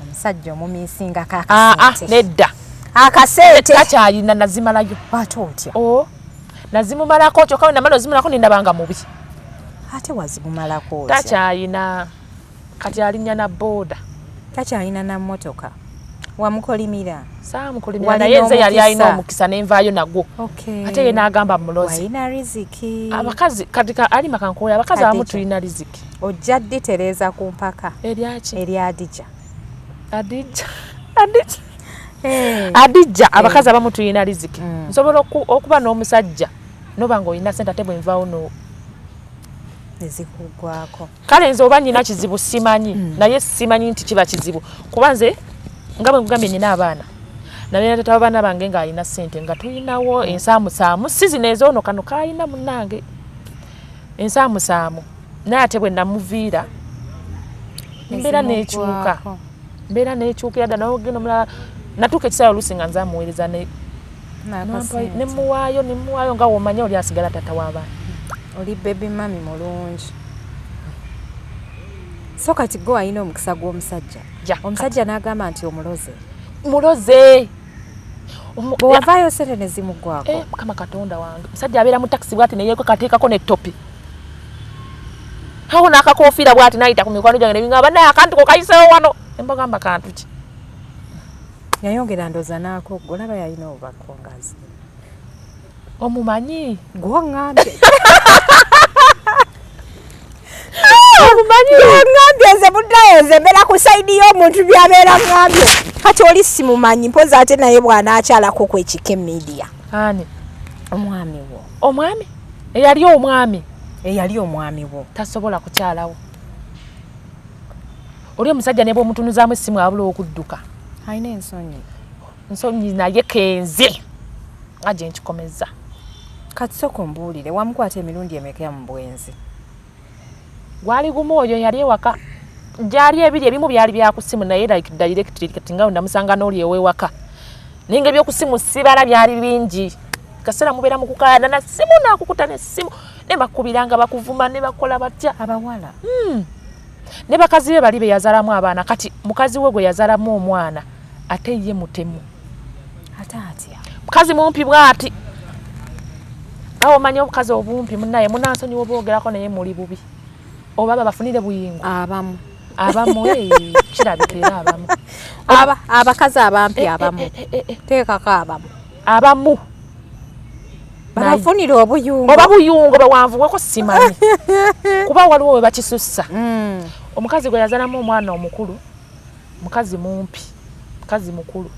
omusajja omumiisinga kakasente nedda akasente takyalina nazimalayo ate otya nazimumalako kyokka we namala ozimalako nendabanga mubi ate wazimumalako otya takyalina kati alinya na booda takyalina na mmotoka wamukolimira saamukolimira naye nze yali alina omukisa nenvaayo nagwo ate ye n'agamba mulozi walina riziki abakazi kati alima kankoya abakazi abamu tulina riziki ojja ddi tereeza ku mpaka eryaki eri adijja abakazi abamu tulina riziki nsobola okuba n'omusajja noba ng'olina sente ate bwenvaawo ezikugwako kale nze oba nyina kizibu simanyi naye simanyi nti kiba kizibu kuba nze nga bwe nkugambye nyina abaana nabeera tata w'abaana bange ng'alina ssente nga tulinawo ensaamusaamu si zino ezoono kano kaalina munnange ensaamusaamu naye ate bwe namuviira mbeera n'ekyuka yadda nawogenda omulala natuuka ekiseera oluusi nga nze amuweereza nemuwaayo nga womanye oli asigala tata w'abaana oli baby mami mulungi so kati gwe alina omukisa gw'omusajja omusajja n'agamba nti omuloze bwewavaayo sente ne zimugwako mukama katonda wange omusajja abeera mu takisi bwati neyeko kateekako n'ettopi awo n'akakoofiira bwati nayita ku mikwano gyange nebingamba naye akantu ko kayiseewo wano embagamba kantu ki yayongera ndooza naako olaba yalina obubakongazi omumanyi gwoŋŋambye simumanyi ngambye nze buddayo nze mbeera ku saidi y'omuntu byabeera ngambye kati oli simumanyi mpozi ate naye bw'anaakyalako kwekike media ani omwami wo omwami eyali omwami eyali omwami wo tasobola kukyalawo oli omusajja ne bw'omutunuzaamu essimu abula okudduka alina ensonyi naye kenze nga gye nkikomeza kati soko mbuulire wamukwata emirundi emeka mu bwenzi gwali gumu oyo yali ewaka gyali ebiri ebimu byali byakusimu naye direct nga ndamusanga n'oli ewewaka ninga ebyokusimu sibala byali bingi kasera mubeera mu kukaayana na simu nakukuta n'essimu ne bakubiranga bakuvuma ne bakola batya abawala ne bakazi be bali be yazalamu abaana kati mukazi we gwe yazalamu omwana ate ye mutemu ate atya mukazi mumpi bwati awo manya obukazi obumpi munaye munansonyi oboogerako naye muli bubi oba babafunire buyingo abamu kirabika era abamu abakazi abampi abamu teekako abamu babafunire obuyungo oba buyungo bawanvuweko simanyi kuba waliwo we bakisussa omukazi gwe yazalamu omwana omukulu mukazi mumpi mukazi mukulu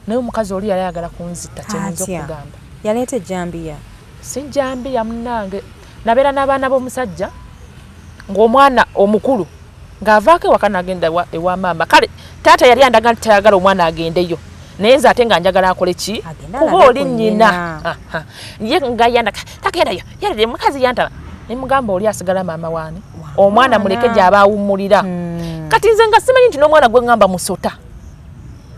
naye omukazi oli yali ayagala kunzita kyenyinza okugamba yaleeta ejambiya si jambiya munange nabeera n'abaana b'omusajja ng'omwana omukulu ng'avaako ewaka n'agenda ewa maama kale taata yali andaga nti tayagala omwana agendeyo naye nze ate nga njagala akole ki kuba oli nnyina ye nga yandaga tagendayo yalire mukazi yantaba ne mugamba oli asigala maama waani omwana muleke gy'aba awummulira kati nze nga simanyi nti n'omwana gwe ngamba musota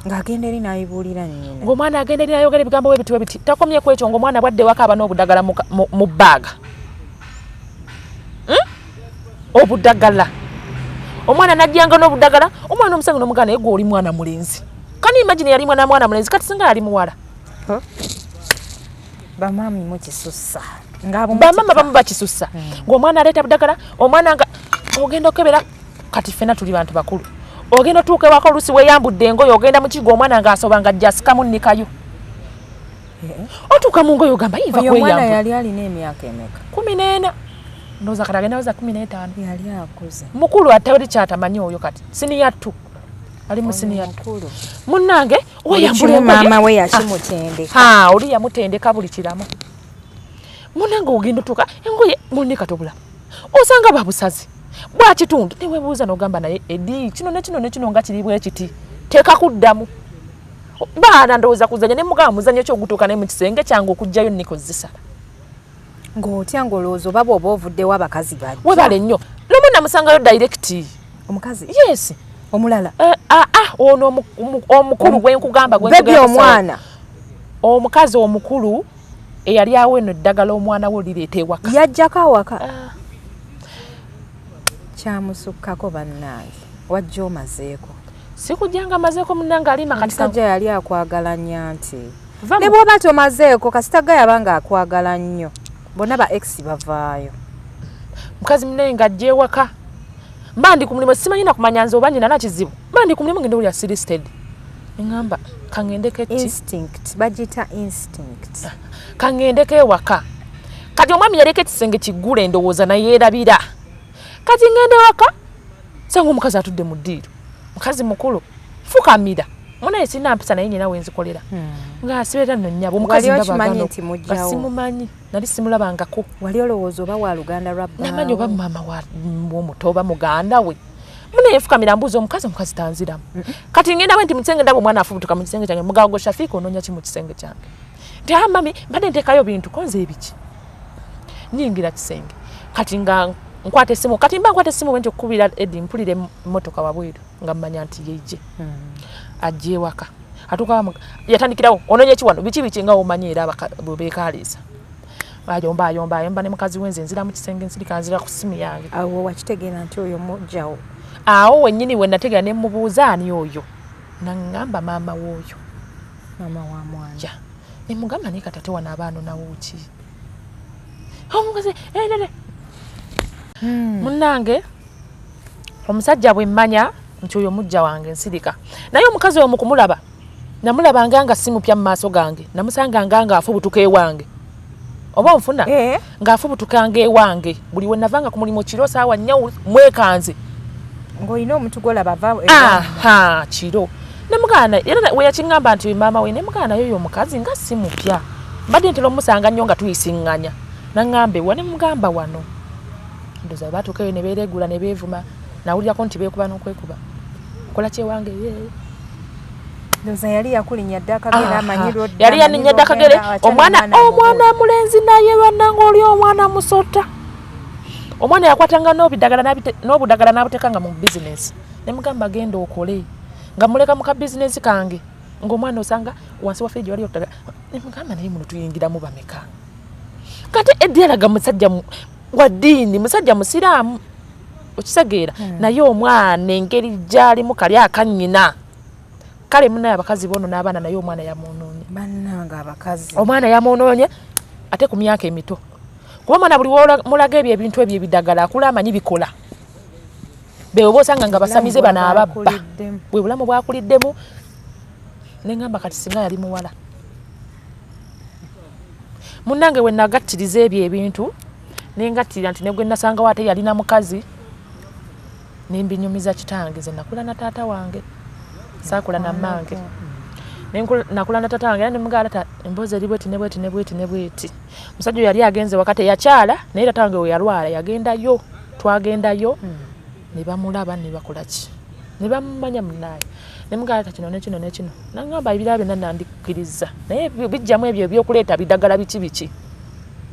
ng'agenda eri n'ayibuulira nnyina ng'omwana agenda eri n'ayogera ebigambo we biti takomye ku ekyo ng'omwana bwadde waka aba n'obudagala mu bbaaga obudagala omwana najjanga n'obudagala omwana omusango n'omugana naye gwe oli mwana mulenzi kani imagine yali mwana mulenzi kati singa yali muwala bamami mukisussa bamama bamu bakisussa ng'omwana aleeta budagala omwana nga ogenda okebera kati ffena tuli bantu bakulu ogenda otuuka ewaka oluusi weeyambudde engoye ogenda mu kigo omwana ng'asoba nga ajjasikamu nnikayo otuuka mu ngoye ogamba yiva kweyambudde omwana yali alina emyaka emeka 14 ndowooza kati agenda weza 15 yali akuze mukulu ataweri kyatamanyi oyo kati siniya tu ali mu siniya tu munnange oyambule maama we yakimutendeka oli yamutendeka buli kiramu munnange ogenda otuuka engoye munne katobula osanga babusazi bwakitundu newebuuza n'ogamba naye edi kino nekino nga kiri bwe kiti teeka kuddamu baana ndowooza kuzanya ne mugamba muzanyo kyogutuuka naye mu kisenge kyange okugjayo nikozesa ng'otya ng'olowooza oba bw'oba ovuddewo abakazi bajja webale nnyo nomu namusangayo direct omukazi yes omulala ono omukulu gwenkugamba bebi omwana omukazi omukulu eyali awo eno eddagala omwana we olireeta ewaka yajjako awaka kyamusukkako bannange wajja omazeeko sikujjanga mazeeko munnange alima katisajja yali akwagala nnyo nti ne bw'oba tomazeeko kasitaga yabanga akwagala nnyo bonna ba ex bavaayo mukazi munnaye ng'ajja ewaka mba ndi ku mulimu simanyi na kumanya nze oba nyina nakizibu mba ndi ku mulimu ngenda olya siristed eŋŋamba kaŋŋendeko eki instinct bagiyita instinct kaŋŋendeko ewaka kati omwami yaleka ekisenge kiggule endowooza nayeerabira kati ŋŋenda ewaka sanga omukazi atudde mu ddiiro mukazi mukulu fukamira munaye sirina mpisa naye nyina wenzikolera ng'asibeera nno nnyabo omukazi ngasimumanyi nali simulabangako wali olowooza oba wa luganda lwa namanyi oba maama womuto oba muganda we munaye fukamira mbuuza omukazi tanziramu kati ngenda we nti mu kisenge ndaba omwana afubutuka mu kisenge kyange mugago Shafiika onoonya ki mu kisenge kyange nti mami mbadde nteekayo bintu konze ebiki nyingira kisenge kati nga nkwata essimu kati mba nkwata essimu wenti okukubira Edi mpulire emmotoka wabweru nga mmanya nti yeije ajja ewaka atuuka yatandikirawo onoonya ki wano biki nga omanyi era beekaliisa ayomba ne mukazi wenze nzira mu kisenge nsirika nzira ku ssimu yange awo wakitegeera nti oyo mujjawo awo wennyini we nategera ne mubuuza ani oyo naŋŋamba maama w'oyo maama wa mwana ne mugamba naye katate wano abaano nawo ki omukazi munnange omusajja bwe mmanya nti oyo mujja wange nsirika naye omukazi oyo mu kumulaba namulabanga nga simupya mu maaso gange namusanganga nga afubutuka ewange oba onfuna ng'afubutukanga ewange buli we navanga ku mulimu kiro saawa 4 mwekanze ng'olina omuntu gw'olaba kiro ne mugana era we yakingamba nti maama we ne mugana yoyo omukazi nga si mupya mbadde ntera omusanga nnyo nga tuyisiŋŋanya naŋŋambe wane mugamba wano ndoza baatuukayo ne beeregula ne beevuma nawuliryako nti beekuba n'okwekuba kola kyewange ndoza yali yakulinya dda akagere amanyirwa dda yali yaninnya dda akagere omwana mulenzi naye bannanga oli omwana musota omwana yakwatanga n'obudagala n'abuteekanga mu bizinesi ne mugamba genda okole nga muleka mu ka bizinesi kange ng'omwana osanga wansi wa firiji wali otagala ne mugamba naye muno tuyingiramu bameka kati Eddie alaga musajja wa ddiini musajja musiraamu okisegeera naye omwana engeri gy'alimu kali akannyina kale munaye abakazi bono n'abaana naye omwana yamwonoonye bannanga abakazi omwana yamwonoonye ate ku myaka emito kuba omwana buli mulaga ebyo ebintu ebyo ebidagala akula amanyi bikola bewe bosanga nga basamize bano ababba bwe bulamu bwakuliddemu neŋŋamba kati singa yali muwala munnange we nagattiriza ebyo ebintu nengattirira nti ne gwe nasangawo ate yalina mukazi nembinyumiza kitange ze nakula na taata wange saakula na mmange nakula na taata wange era nemugala emboozi eri bweti nebweti nebweti nebweti musajja oyo yali agenze wakati yakyala naye taata wange we yalwala yagendayo twagendayo ne bamulaba ne bakola ki ne bamumanya munnaye nemugala kino nekino nekino naŋŋamba ebirala byonna nandikkiriza naye bijjamu ebyo ebyokuleeta bidagala biki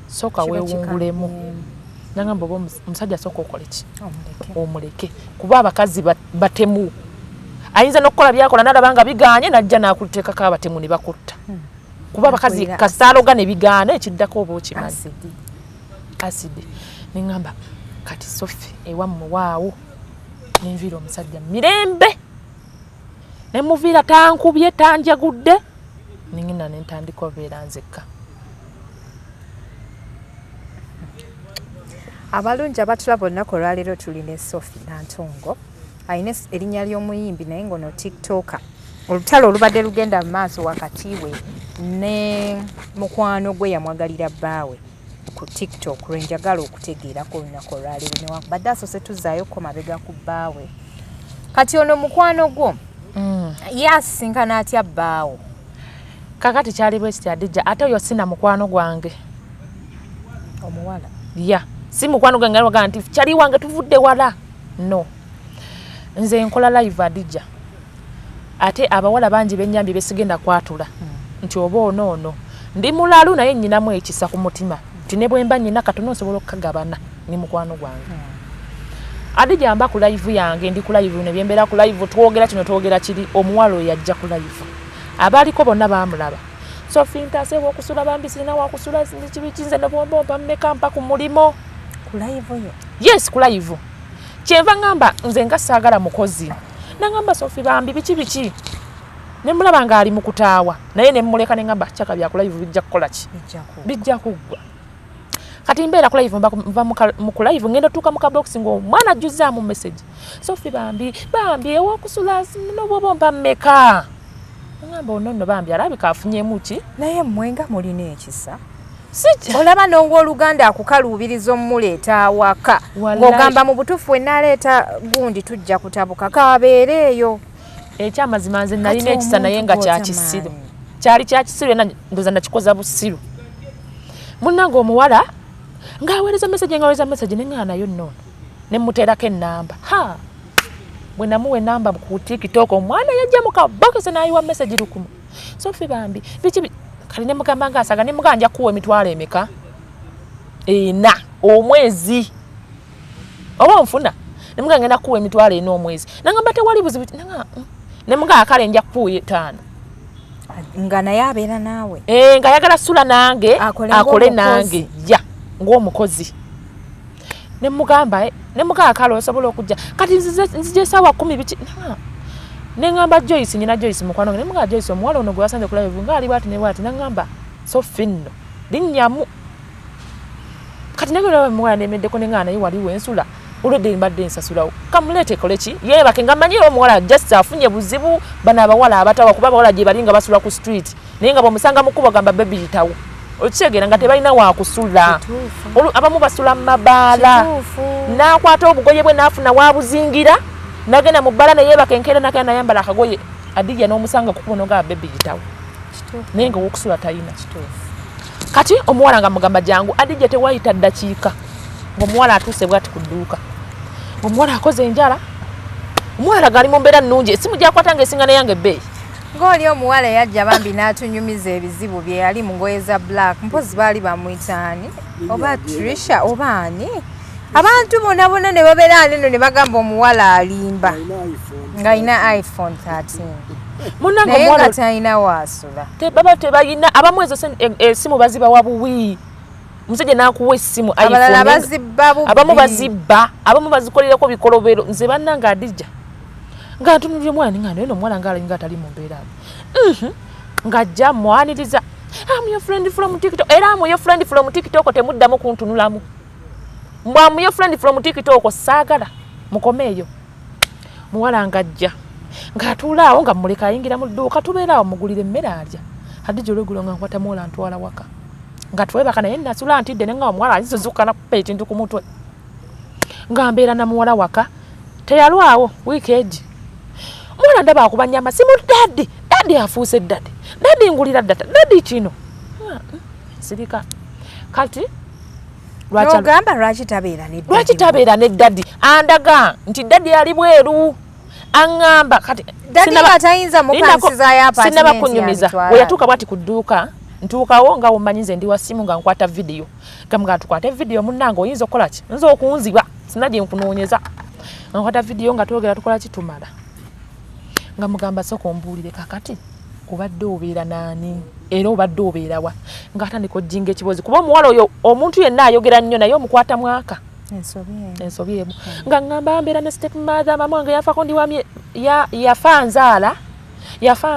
soka weewungulemu naŋŋamba oba omusajja soka okole ki omuleke kuba abakazi batemu ayinza n'okukola byakola n'alaba nga bigaanye najja n'akuteekako abatemu ne bakutta kuba abakazi kasaaloga ne bigaana ekiddako oba okimanyi asidi neŋŋamba kati Sophie ewammwe waawo nenviira omusajja mirembe nemuviira tankubye tanjagudde ningina nentandika obeera nzekka abalungi abatulaba olunaku olwaleero tulina Sophie Nantongo alina erinnya ly'omuyimbi naye ngono tiktoka olutalo olubadde lugenda mu maaso wakati we ne mukwano gwe yamwagalira bbaawe ku tiktok lwenjagala okutegeerako olunaku olwaleero newakubadde asose tuzaayo ko mabega ku bbaawe kati ono mukwano gwo yasisinkana atya bbaawo kakati kyali bwe kitya Adija ate oyo sina mukwano gwange omuwala si mukwano gwange alwaga nti kyali wange tuvudde wala no nze nkola live Adija ate abawala bangi bennyambye besigenda kwatula nti oba ono ndi mulalu naye nnyinamu ekisa ku mutima nti ne bwe mba nnyina katono nsobola okukagabana ni mukwano gwange Adija mba ku live yange ndi ku live ne byembeera ku live twogera kino twogera kiri omuwala oyo yajja ku live abaliko bonna baamulaba Sophie ntaseewo okusula bambi sirina wakusula kibikinze ne bombomba mmeka mpa ku mulimo ku live yo yes ku live kyenva ngamba nze nga saagala mukozi nangamba Sophie bambi biki ne mulaba nga ali mu kutaawa naye ne mmuleka ne ngamba kyaka bya ku live bijja kukola ki bijja kugwa kati mbeera ku live mva mu live ngenda tuuka mu kabox ng'omwana ajjuzaamu message Sophie bambi ewokusula nobobomba mmeka ngamba ono bambi alabika afunyemu ki naye mwenga mulina ekisa olaba n'ow'oluganda akukaluubiriza omuleeta awaka ng'ogamba mu butuufu enaleeta gundi tujja kutabuka kabeere eyo ekyamazima nze nalina ekisa naye nga kyakisiru kyali kyakisiru era ndoza nakikoza busiru munnange omuwala ng'aweereza message neŋŋana nayo nnono ne mmuteerako ennamba bwe namuwa ennamba ku tiktok omwana yajja mu kabokisi n'ayiwa message lukumu Sophie bambi biki kali ne mugamba ng'asaga ne muganja kuwa emitwalo emeka 4 omwezi oba onfuna ne muganga ngenda kuwa emitwalo 4 omwezi nangamba tewali buzibu ne muganga kale nja kuwa 5 nga naye abeera naawe nga yagala sula nange akole nange ng'omukozi ne mugamba ne muganga kale osobola okujja kati nzije sawa 10 biki nengamba Joyce nyina Joyce mukwano ne muganga Joyce omuwala ono gwe wasanze ku live nga ali bwati ne bwati nangamba Sophie nno linnyamu kati nagala muwala nemeddeko nengana naye waliwo ensula olwedde mbadde nsasulawo kamuleete koleki yeebake nga manyira omuwala just afunye buzibu bana abawala abatawa kuba abawala gye bali nga basula ku street naye nga bw'omusanga mu kkubo gamba baby yitawo okitegera nga tebalina wa kusula abamu basula mu mabaala n'akwata obugoye bwe n'afuna wabuzingira n'agenda mu bbala naye bakenkera n'agenda nayambala akagoye Adija n'omusanga kukubono nga bebi yitawo naye nga wokusula talina kati omuwala nga mugamba jangu Adija tewayita ddakiika ng'omuwala atuuse bw'ati ku dduuka omuwala akoze enjala omuwala gali mu mbeera nnungi esimu gyakwata ng'esingana yange ebbeeyi ng'oli omuwala yajja bambi n'atunyumiza ebizibu bye yali mu ngoye za black mpozi baali bamuyitaani oba Trisha oba ani abantu bonna ne babeera neno ne bagamba omuwala alimba ng'alina iPhone 13 naye nga talina waasula baba tebalina abamu ezo esimu baziba wabuwi musajja n'akuwa essimu abalala bazibba bubi abamu bazibba abamu bazikolerako bikolobero nze bannanga Adija nga ntunulye mwani nga neno mwana ngala nga tali mu mbeera nga ajja mwaniriza I'm your friend from TikTok era I'm your friend from TikTok temuddamu kuntunulamu I'm your friend from TikTok saagala mukomeeyo muwala nga ajja ng'atuulaawo nga muleka ayingira mu dduuka tubeeraawo mugulire emmere alya Adija olwegulo nga nkwata muwala ntwala waka nga twebaka naye nasula ntidde ne nga omuwala azizuzuka nakupa ekintu ku mutwe nga mbeera na muwala waka teyalwawo wiiki egi muwala ndaba akuba nnyama simu daddi afuuse daddi ngulira daddi kino sirika kati n'ogamba lwaki tabeera ne daddi andaga nti daddi ali bweru aŋŋamba kati atayinza mupansizayo apartment sinaba kunyumiza we yatuuka bwati ku dduuka ntuukawo nga womanyize ndi wa simu nga nkwata vidiyo gamuga tukwate vidiyo munnanga oyinza okukola ki nza okunziba sinagye nkunoonyeza nga nkwata vidiyo nga twogera tukola kitumala nga mugamba soko mbuulire kakati obadde obeera naani era obadde obeera wa nga atandika ojjinga ekibozi kuba omuwala oyo omuntu yenna ayogera nnyo naye omukwata mwaka ensobi emu nga ngamba mbeera ne step mother mama nga yafako ndi wamye yafa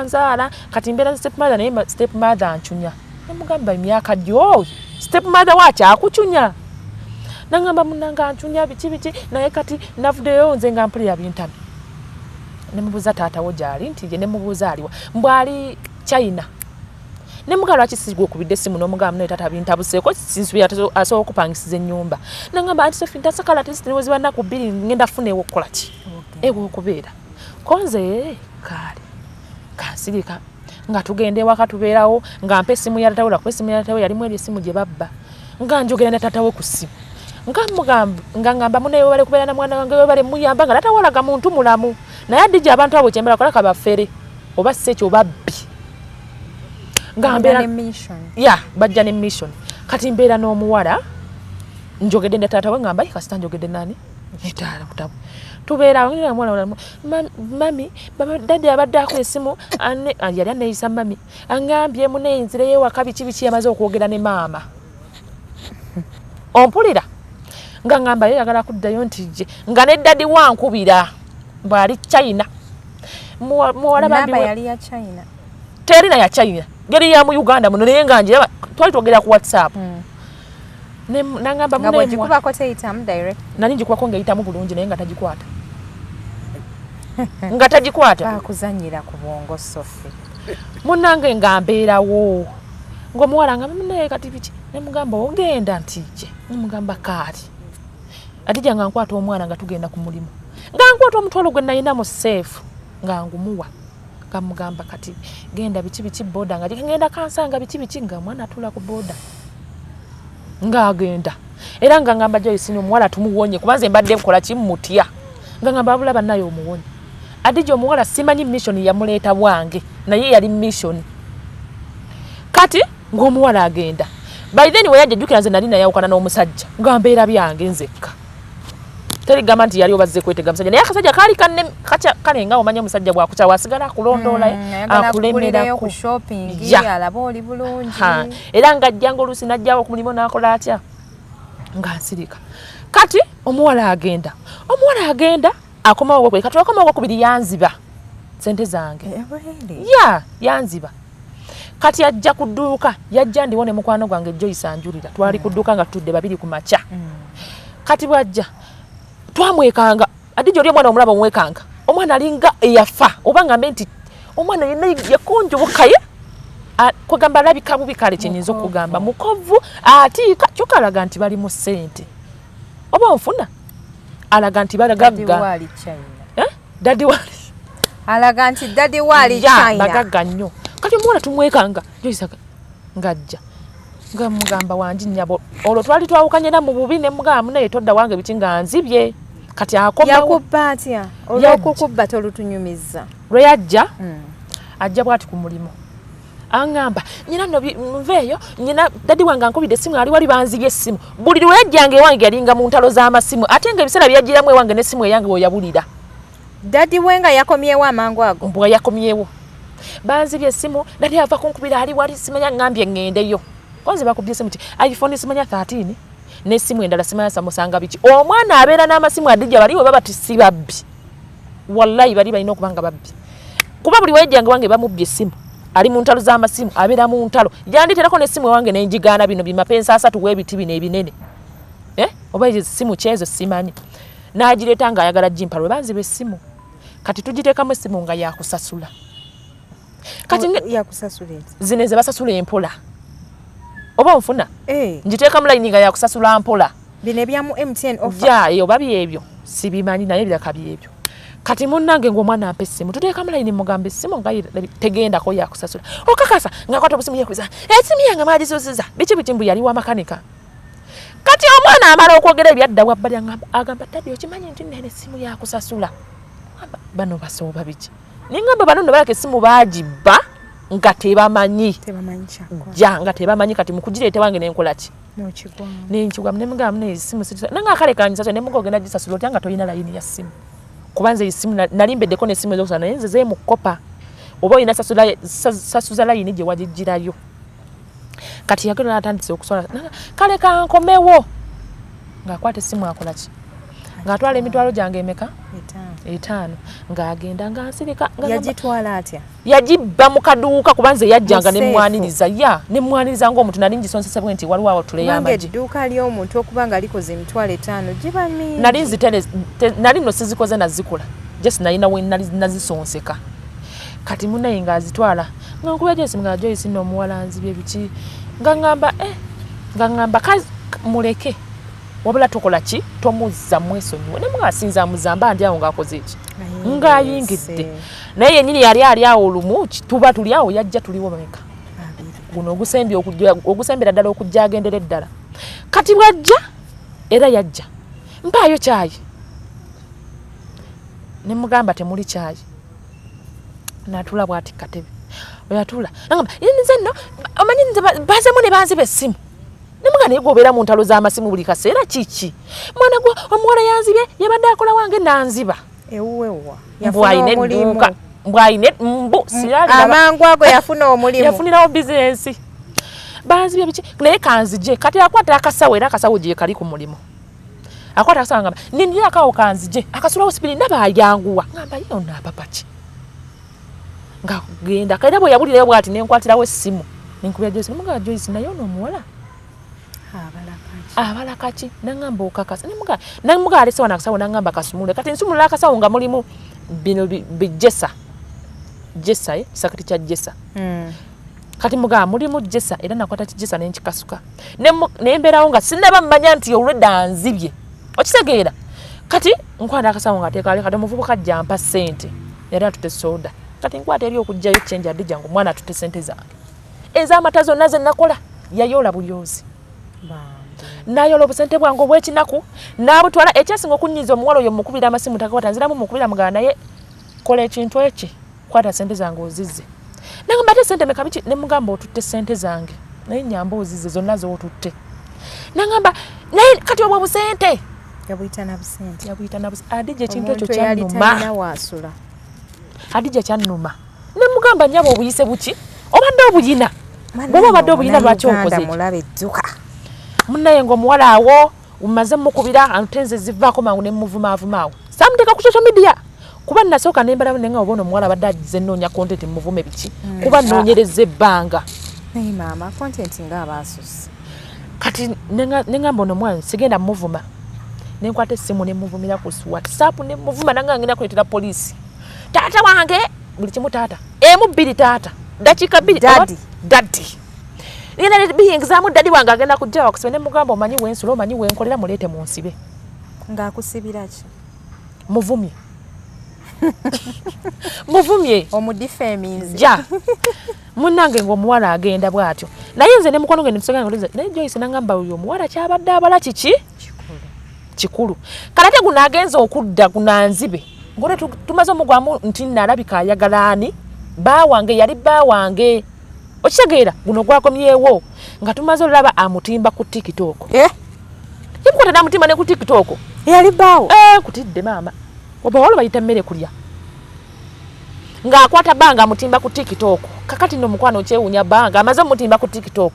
nzaala kati mbeera ne step mother naye step mother ancunya namugamba emyaka gyo step mother wakyakucunya nangamba munanga ancunya biki naye kati navuddeyo nze nga mpulira bintami nemubuuza taatawo gyali nti je nemubuuza aliwa mbwali China nemuga lwaki sigwe okubidde essimu n'omugamba naye taata bintabuseeko sinsubi asobola okupangisiza ennyumba nangamba anti Sophie ntasakala tisiniwozi bannaku bbiri ngenda funa ewokukola ki ewokubeera konze kaali kansirika nga tugende waka tubeerawo nga mpa essimu ya taatawo lakuba essimu ya taatawo yalimu eri essimu gye babba nga njogera ne taatawo ku ssimu nga ngamba muneyo bale kubeera na mwana wange bale muyamba nga natawalaga muntu mulamu naye Adija abantu abo kyembera kola kabafere oba sekyo babbi ngambera bajja ne mission kati mbeera n'omuwala njogedde ne taatawe ngamba kasita njogedde nani netaala kutabu tubeera ngina mwana mami baba daddy abadde ako esimu yali aneeyisa mami angambye muneyinzireyo waka biki yamaze okwogera ne maama ompulira nga ngamba yagala kuddayo nti je nga ne daddy wankubira bwali China muwala namba yali ya China terina ya China geri ya mu Uganda muno naye nga njira twali twogera ku WhatsApp ne nangamba muno nga jikuba ko teyitamu direct nani jikuba ko ngeyitamu bulungi naye nga tajikwata nga tajikwata bakuzanyira ku bwongo Sophie munange ngambeerawo ng'omuwala nga naye kati biki ne mugamba ogenda ntije ne mugamba kaali Adija nga nkwata omwana nga tugenda ku mulimu nga nkwata omutwalo gwe nalina mu safe nga ngumuwa kamugamba kati genda biki boda nga ngenda kansanga biki nga mwana atula ku boda nga agenda era nga ngamba Joyce omuwala tumuwonye kubanze mbadde nkola kimutya nga ngamba bulaba nayo omuwonye Adija omuwala simanyi mission yamuleeta bwange naye yali mission kati ng'omuwala agenda by then we yajja jjukira nze nali nayawukana n'omusajja nga mbeera byange nzekka terigamba nti yali obazze kwetega musajja naye akasajja kaali kale nga omanya omusajja bwakuca wasigala akulondoola akulemera ku shopping alaba oli bulungi era nga ajjanga oluusi najjawo ku mulimu n'akola atya nga nsirika kati omuwala agenda akomawo kwe kati akomawo kubiri yanziba sente zange yanziba kati ajja ku dduuka yajja ndiwone mukwano gwange Joyce anjulira twali ku dduuka nga tutudde babiri ku maca kati bwajja twamwekanga Adija oli omwana omulaba omwekanga omwana alinga eyafa oba ngambe nti omwana yenna yakonjobokaye kwegamba alabika bubi kale kyenyinza okugamba mukovu atiika kyokalaga nti bali mu ssente oba onfuna alaga nti balagagga dadi wali alaga nti dadi wali China bagagga nnyo kati omuwala tumwekanga Joyce ngajja nga mugamba wanji nnyabo olwo twali twawukanye na mu bubi ne mugamba naye todda wange biki nga nzibye kati akomawo yakubba atya olw'okukubba tolutunyumiza lwe yajja ajja bwati ku mulimu angamba nyina no nveeyo nyina dadi wange ankubidde essimu ali wali banzibye essimu buli lwe yajjanga ewange yalinga mu ntalo z'amasimu ate nga ebiseera byajjiramu ewange n'essimu eyange weyabulira dadi wenga yakomyewo amangu ago mbwa yakomyewo banzibye essimu dadi ava kunkubira ali wali simanya ngambye ngendeyo konzi bakubye essimu ti iPhone simanya 13 n'essimu endala simanya samusanga biki omwana abeera n'amasimu adijja baliwe baba tisi babbi wallahi bali balina okubanga babbi kuba buli wejjanga wange bamubye essimu ali mu ntalo z'amasimu abeera mu ntalo yanditerako n'essimu ewange n'enjigaana bino bimapensa 3 w'ebiti bino ebinene oba essimu kyezo simanyi n'agireeta ng'ayagala jimpa lwe banziba essimu kati tugiteekamu essimu nga yakusasula kati yakusasula zino ze basasula empola oba onfuna ngiteekamu layini nga yakusasula mpola bino ebyamu MTN offer ja oba byebyo sibimanyi naye biraka byebyo kati munnange ng'omwana ampa essimu tuteekamu layini mugamba essimu nga tegendako yakusasula okakasa ng'akwata obusimu yekuliza essimu yange maagisuzizza biki mbu yali wa makanika kati omwana amala okwogera ebyadda wabbali agamba dadi okimanyi nti nene essimu yakusasula bano basooba biki ningamba bano no balaka essimu baagibba nga tebamanyi nga tebamanyi kati mukugireete wange nenkola ki nenkigwamu nemugamba neessimu nanga akale kanjisasula nemuga ogenda gisasula otya nga tolina layini ya ssimu kubanza essimu nalimbeddeko n'essimu ezokusala naye nze zeemukopa oba olina sasuza layini gye wagigirayo kati yagenda natandise okuswala kale kankomewo ng'akwata essimu akola ki ng'atwala emitwalo gyange emeka 5 ng'agenda ng'ansirika yagitwala atya yagibba mu kaduuka kubanze yajjanga nemwaniriza nemwaniriza ng'omuntu nali ngisonsesa bwe nti waliwo awo tuleyamagi edduuka ly'omuntu okuba nga likoze emitwalo 5 giba mingi nali nno sizikoze nazikola jesi nalina we nazisonseka kati munaye ng'azitwala nga nkuba Joyce nga Joyce n'omuwala nzibye biki nga ngamba kazi muleke wabula tokola ki tomuzza mwesonyiwe ne mwasinza muzamba ndi awo ng'akoze eki ng'ayingidde naye yennyini yali ali awo olumu tuba tuli awo yajja tuliwo bameka guno ogusembera ddala okujja agendera eddala kati bwajja era yajja mpaayo kyayi ne mugamba temuli kyayi natula bwati katebe oyatula ngamba nze nno omanyi nze bazemu ne banziba essimu nemuga naye gobeera mu ntalo z'amasimu buli kaseera kiki mwana gwe omuwala yanzibye yabadde akola wange nanziba ewuwewa mbwayine mbu amangu ago yafuna omulimu yafunirawo bizinensi banzibye biki naye kanzije kati akwata akasawo era akasawo gye kali ku mulimu akwata akasawo ngamba nindira akawo kanzije akasulawo sipiri ndaba ayanguwa ngamba yonna apapaki nga genda kaira bwe yabulire bwati nenkwatirawo essimu ninkubya Joyce nemuga Joyce naye ono omuwala abalakaki nangamba okakasa nemuga alese wana akasawo nangamba kasumule kati nsumula akasawo nga mulimu bino bijesa sakati kya jesa kati muga mulimu jesa era nakwata kijesa nenkikasuka nemberawo nga sinaba mmanya nti olwedda nzibye okitegeera kati nkwata akasawo nga ateekale kati omuvubuka ajja mpa ssente yali atute soda kati nkwata eri okujjayo change adijja ngo omwana atute ssente zange ez'amata zonna ze nakola yayola bulyozi nayola obusente bwange obw'ekinaku n'abutwala ekyasinga okunyiza omuwala oyo mukubira amasimu takawata nziramu mukubira mugana naye kola ekintu eki kwata ssente zange ozizze nangamba ate ssente meka biki ne mugamba otutte ssente zange naye nyamba ozizze zonna z'otutte nangamba naye kati obwo busente yabuyita na busente adijja ekintu ekyo kyannuma adijja kyannuma ne mugamba nnyabo obuyise buki obadde obuyina bwoba obadde obuyina lwaki okoze munnaye ng'omuwala awo umaze mukubira antenze zivaako mangu ne muvumavumaawo samuteeka ku social media kuba nasooka nembalamu nenga obona omuwala abadde agize nnoonya content muvume biki kuba nnoonyereza ebbanga naye maama content ng'abaasusi kati nengamba ono omwana sigenda muvuma nenkwata essimu ne muvumira ku WhatsApp ne muvuma nanga ngenda kuleetera poliisi taata wange buli kimu taata emu bbiri taata dakiika bbiri daddy nina bi exam daddy wange agenda kujja wakusebe ne mugamba omanyi wensula omanyi wenkolera mulete mu nsibe ng'akusibira ki muvumye muvumye omudifeminze ja munnange ng'omuwala agenda bw'atyo naye nze ne mukono gwe netusogera nga naye Joyce nangamba uyo omuwala kyabadde abala kiki kikulu kalate guno agenza okudda gunanzibe ngone tumaze omugwamu nti nalabika ayagala ani baawange yali baawange okitegeera guno gwakomyewo nga tumaze olaba amutimba ku TikTok yimukote namutimba ne ku TikTok yali baawo kutidde maama obawala bayita mmere kulya ng'akwata banga amutimba ku TikTok kakati nno mukwano kyewunya banga amaze omutimba ku TikTok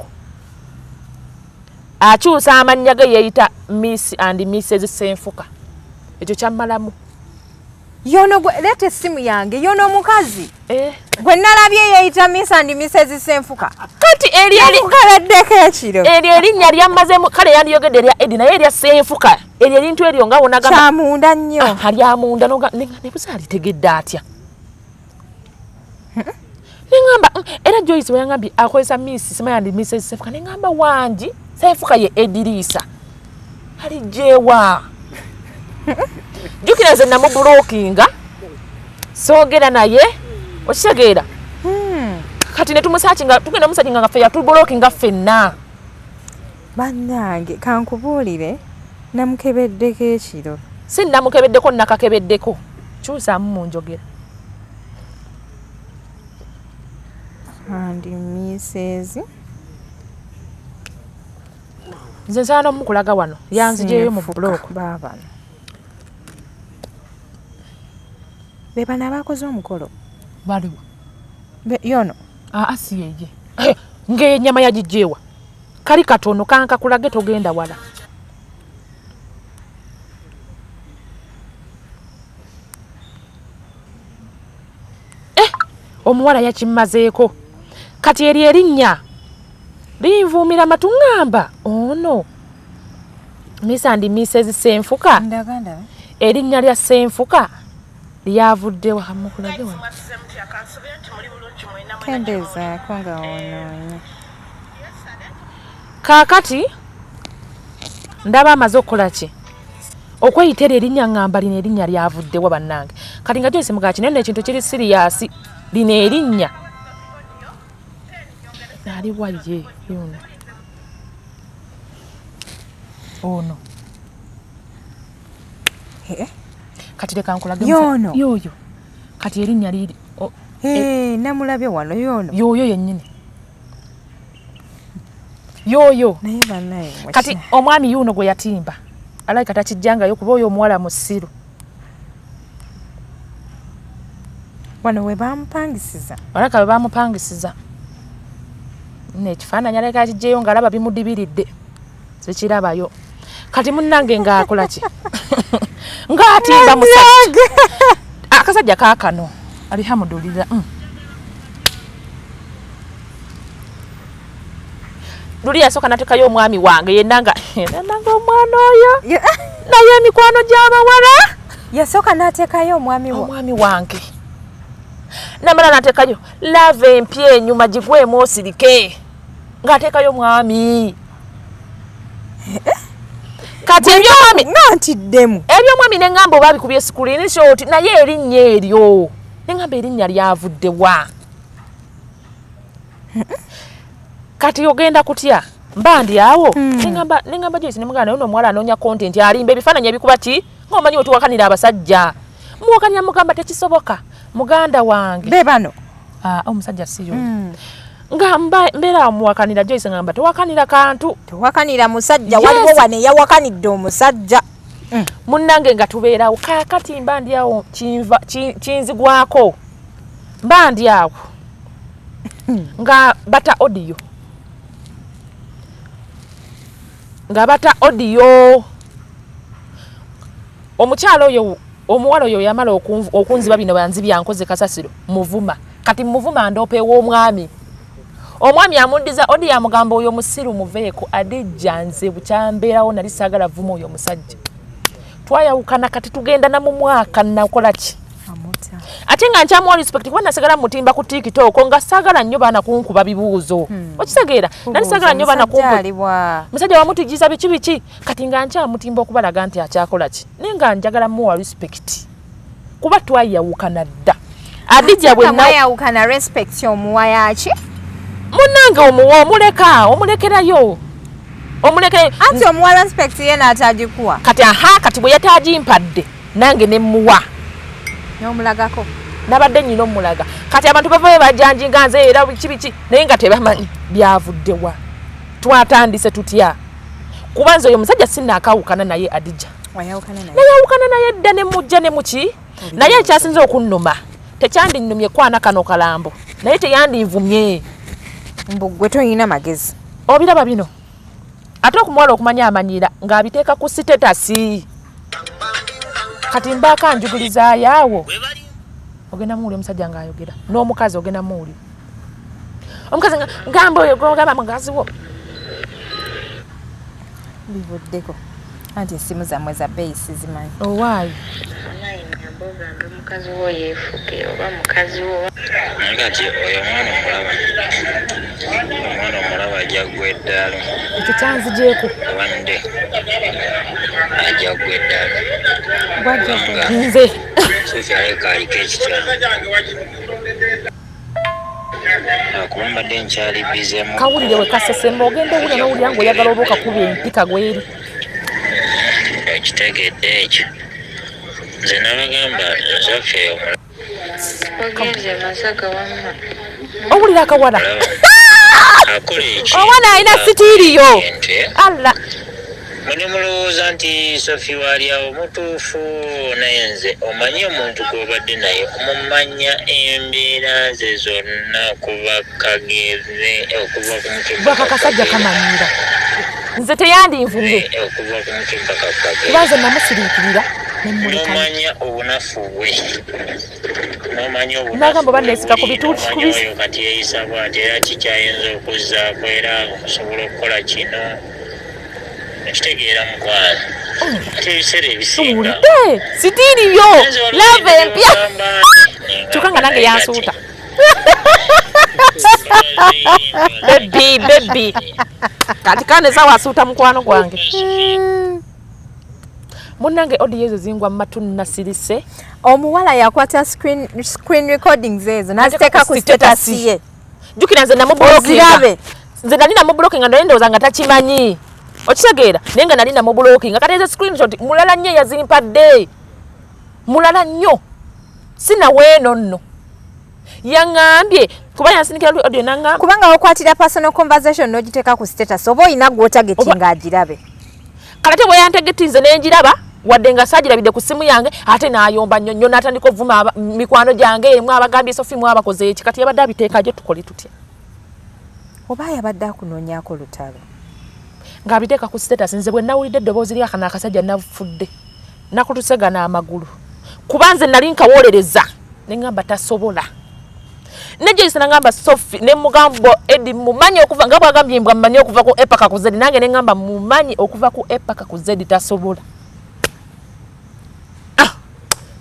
akyusa amannya ge yeeyita Miss and Mrs Senfuka ekyo kyammalamu yono leeta essimu yange yono omukazi gwe nalabye yeeyita Miss and Mrs Senfuka kati erikabeddeko ekiro eryo erinnya lyamazemu kale yandiyogedde erya Edi naye erya Senfuka eryo elintu eryo nga wonagamba kyamunda nnyo alyamunda nebuza alitegedde atya nengamba era Joyce we yangambye akozesa Miss and Mrs Senfuka nengamba wangi Senfuka ye Edirisa alijewa jukira nze namubulokinga soogera naye okitegeera kati ne tumusakinga tugenda musakinga nga ffe yatubulokinga ffenna bannange kankubuulire namukebeddeko ekiro si namukebeddeko nakakebeddeko kyusaamu mu njogera and Mrs nze nsaana omukulaga wano yanzijeyo mu buloko baabano bebana abakoze omukolo baliwo yono si yeye ng'enyama yagijeewa kali katono kankakulage togenda wala omuwala yakimazeeko kati eri erinnya linvuumira matuŋŋamba ono Miss and Mrs Senfuka ndaganda erinnya lya Senfuka lyavudde wamukulage wano kendezaako nga onoonya kaakati ndaba amaze okukola ki okweyitera erinnya ŋŋamba lino erinnya lyavuddewo bannange kati nga Joyce mugaa kinene ekintu kiri siriyasi lino erinnya aliwa ye yono ono kati leka nkulage yono yoyo kati erinnya liri namulabye wano yono yoyo yennyini yoyo naye bannaye kati omwami yuno gwe yatimba alabika takijjangayo kuba oyo omuwala musiru wano we bamupangisiza olaka we bamupangisiza nekifaananyi aleka akijjeyo ng'alaba bimudibiridde sikirabayo kati munnange ng'akola ki ng'atimba musajja akasajja kaakano alihamudulira luli yasooka natekayo omwami wange yennanga omwana oyo naye emikwano gy'abawala yasooka n'ateekayo omwami wange namala natekayo lava empya enyuma gigwemu osirike ng'ateekayo omwami kati ebyomwami nantiddemu ebyomwami neŋŋamba oba bikubye sikuliini shoti naye erinnya eryo neŋŋamba erinnya lyavuddewa kati ogenda kutya mba ndi awo neŋŋamba Joyce nemugana naye omuwala anoonya kontenti alimba ebifaananyi ebikuba ki ng'omanyi wetuwakanira abasajja muwakanira mugamba tekisoboka muganda wange bebano omusajja siyo nga mbeera muwakanira Joyce ngamba tewakanira kantu tewakanira musajja waliwo wane yawakanidde omusajja munnange nga tubeerawo kaakati mba ndi awo kinzigwako mba ndi awo nga bata audio omukyalo oyo omuwala oyo yamala okunziba bino banzibi yankoze kasasiro muvuma kati muvuma ndopewo omwami amundiza odi yamugamba oyo musiru muveeko adijja nze bukyambeerawo nali saagala vuma oyo omusajja twayawukana kati tugenda na mu mwaka nakola ki ate nga nkyamuwa respect kuba nasigala mutimba ku TikTok nga saagala nnyo baana kunkuba bibuuzo okitegeera nali saagala nnyo baana kunkuba musajja wamutigiza biki kati nga nkyamutimba okubalaga nti akyakola ki naye nga njagala muwa respect kuba twayawukana dda Adija bwe mwayawukana respect omuwa yaki munnange omuwa omulekerayo anti omuwa respect ye n'atagikuwa kati bwe yatagimpadde nange ne muwa n'omulagako nabadde nnyina omulaga kati abantu bava bajanjinga nze era biki naye nga tebamanyi byavuddewa twatandise tutya kuba nze oyo musajja sinnaakawukana naye Adija nayawukana naye dda ne mujja ne muki naye ekyasinze okunnuma tekyandinnumye kwana kano kalambo naye teyandinvumye mbu gwe toyina magezi obiraba bino ate okumuwala okumanya amanyira ng'abiteeka ku sitetasi kati mbaaka njugulizaayo awo ogenda muwuli omusajja ng'ayogera n'omukazi ogenda muwuli omukazi ngamba oyo gogamba mugazi wo bivuddeko anti essimu zammwe za bbeeyi sizimanyi owaayi omukazi wo yeefuge oba mukazi wo kati oyo omwana omulaba ajja ggwa eddaalo ekyo kyanzigyeko wande ajja ggwa eddaalo nze sofyaleka aliko ekitano kuba mbadde nkyali bizemu kawulire we kasesemba ogenda owulira n'owulira ng'oyagala oba okakuba empika gweri okitegedde ekyo nze nabagamba sofya ogenze masaka wamma owulira akawala akola eki omwana alina sitiiriyo alla mune mulowooza nti Sophie waliawo mutuufu naye nze omanyi omuntu gw'obadde naye omumanya embeera ze zonna kuba kageze okuva ku mutwe bwaka kasajja kamanyira nze teyandinvumye okuva ku mutwe paka kageze kuba nze namusiriikirira nemmulekayo nomanya obunafu bwe nagamba banneesika ku bituuti kubisi kati yeyisa bwati era kikyayinza okuzzaako era okusobola okukola kino ekitegeera mukwano ate ebiseera ebisinga sitiiriyo lava empya kyokka nga nange yansuuta bebi kati kane sawa asuuta mukwano gwange munnange odiyo ezo zingwa mu matu nasirise omuwala yakwata screen recordings ezo naziteeka ku status ye jukira nze namubulookinga nze nali namubulookinga naye ndowooza nga takimanyi okitegeera naye nga nali namubulookinga kati ezo screenshot mulala nnyo yazimpadde mulala nnyo sinaweeno nno yaŋŋambye kuba yansindikira audio naŋŋamba kubanga okwatira personal conversation n'ogiteeka ku status oba olina gw'otagetinga agirabe kale te bwe yantegetinze n'engiraba wadde nga saagirabidde ku ssimu yange ate n'ayomba nnyo n'atandika ovuma mikwano gyange emu abagambye Sophie mu abakoze eki kati yabadde abiteeka gye tukole tutya oba yabadde akunoonyaako lutalo ng'abiteeka ku status nze bwe nawulidde eddoboozi lyakana akasajja nafudde nakutusegana amagulu kuba nze nali nkawolereza ne ngamba tasobola nejeyisa nangamba Sophie ne mugambo Edi mumanyi okuva nga bwagambye mbwa mmanyi okuva ku epaka ku zedi nange ne ngamba mumanyi okuva ku epaka ku zedi tasobola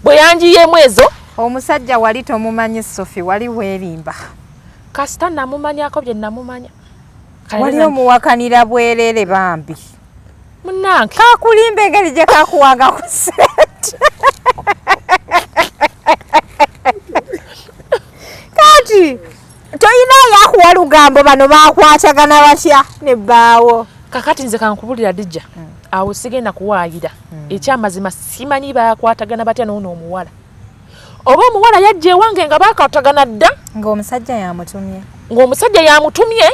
bwe yanjiyeemu ezo omusajja wali tomumanyi Sophie wali weerimba kasita namumanyako bye namumanya wali omuwakanira bwereere bambi munnange kakulimba engeri gye kakuwanga ku sente kati toyina yakuwa lugambo bano bakwatagana batya ne bbaawo kakati nze kankubulira Dijja awo sigenda kuwaayira ekyamazima simanyi bakwatagana batya n'ono omuwala oba omuwala yajja ewange nga bakwatagana dda ng'omusajja yamutumye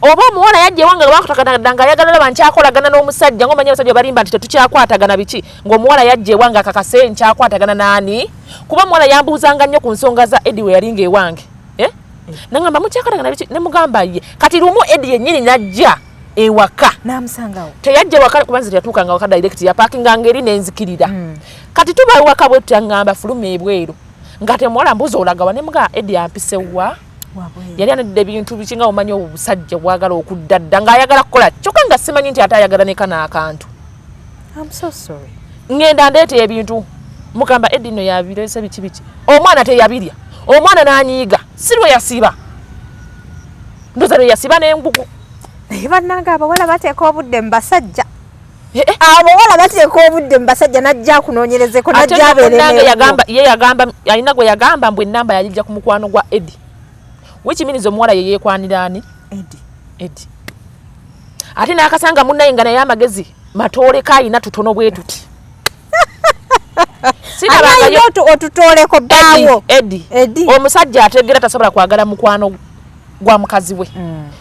oba omuwala yajja ewange nga bakwatagana dda nga ayagala laba nkyakolagana n'omusajja ng'omanyi abasajja balimba nti tetukyakwatagana biki ng'omuwala yajja ewange akakase nkyakwatagana naani kuba omuwala yambuuzanga nnyo ku nsonga za Edi we yalinga ewange nangamba mukyakolagana biki ne mugamba ye kati lumu Edi yennyini najja ewaka namusangawo teyajja waka kuba nze yatuukanga waka direct yapakinga ngeri nenzikirira kati tuba ewaka bwe tutangamba fuluma ebweru nga temuwala mbuzi olagawa ne muga Edi ampisewa yali anadde ebintu bikinga omanyi obusajja bwagala okudda dda ng'ayagala kukola kyokka nga simanyi nti ate ayagala nekana akantu I'm so sorry ngenda ndeeta ebintu mugamba Eddie no yabirese biki omwana teyabirya omwana nanyiga sirwe yasiba ndozero yasiba n'engugu bannanga abawala bateeka obudde mu basajja abawala bateeka obudde mu basajja najja kunoonyerezeko najja abeerenanga yagamba alina gwe yagamba mbwe ennamba yalijja ku mukwano gwa Eddie wekiminiza omuwala ye yeekwanira ani Eddie ate n'akasanga munnaye nga naye amagezi matoole kayina tutono bwe tuti sinabangayo otutooleko bbaawo Eddie omusajja ategeera tasobola kwagala mukwano gwa mukazi we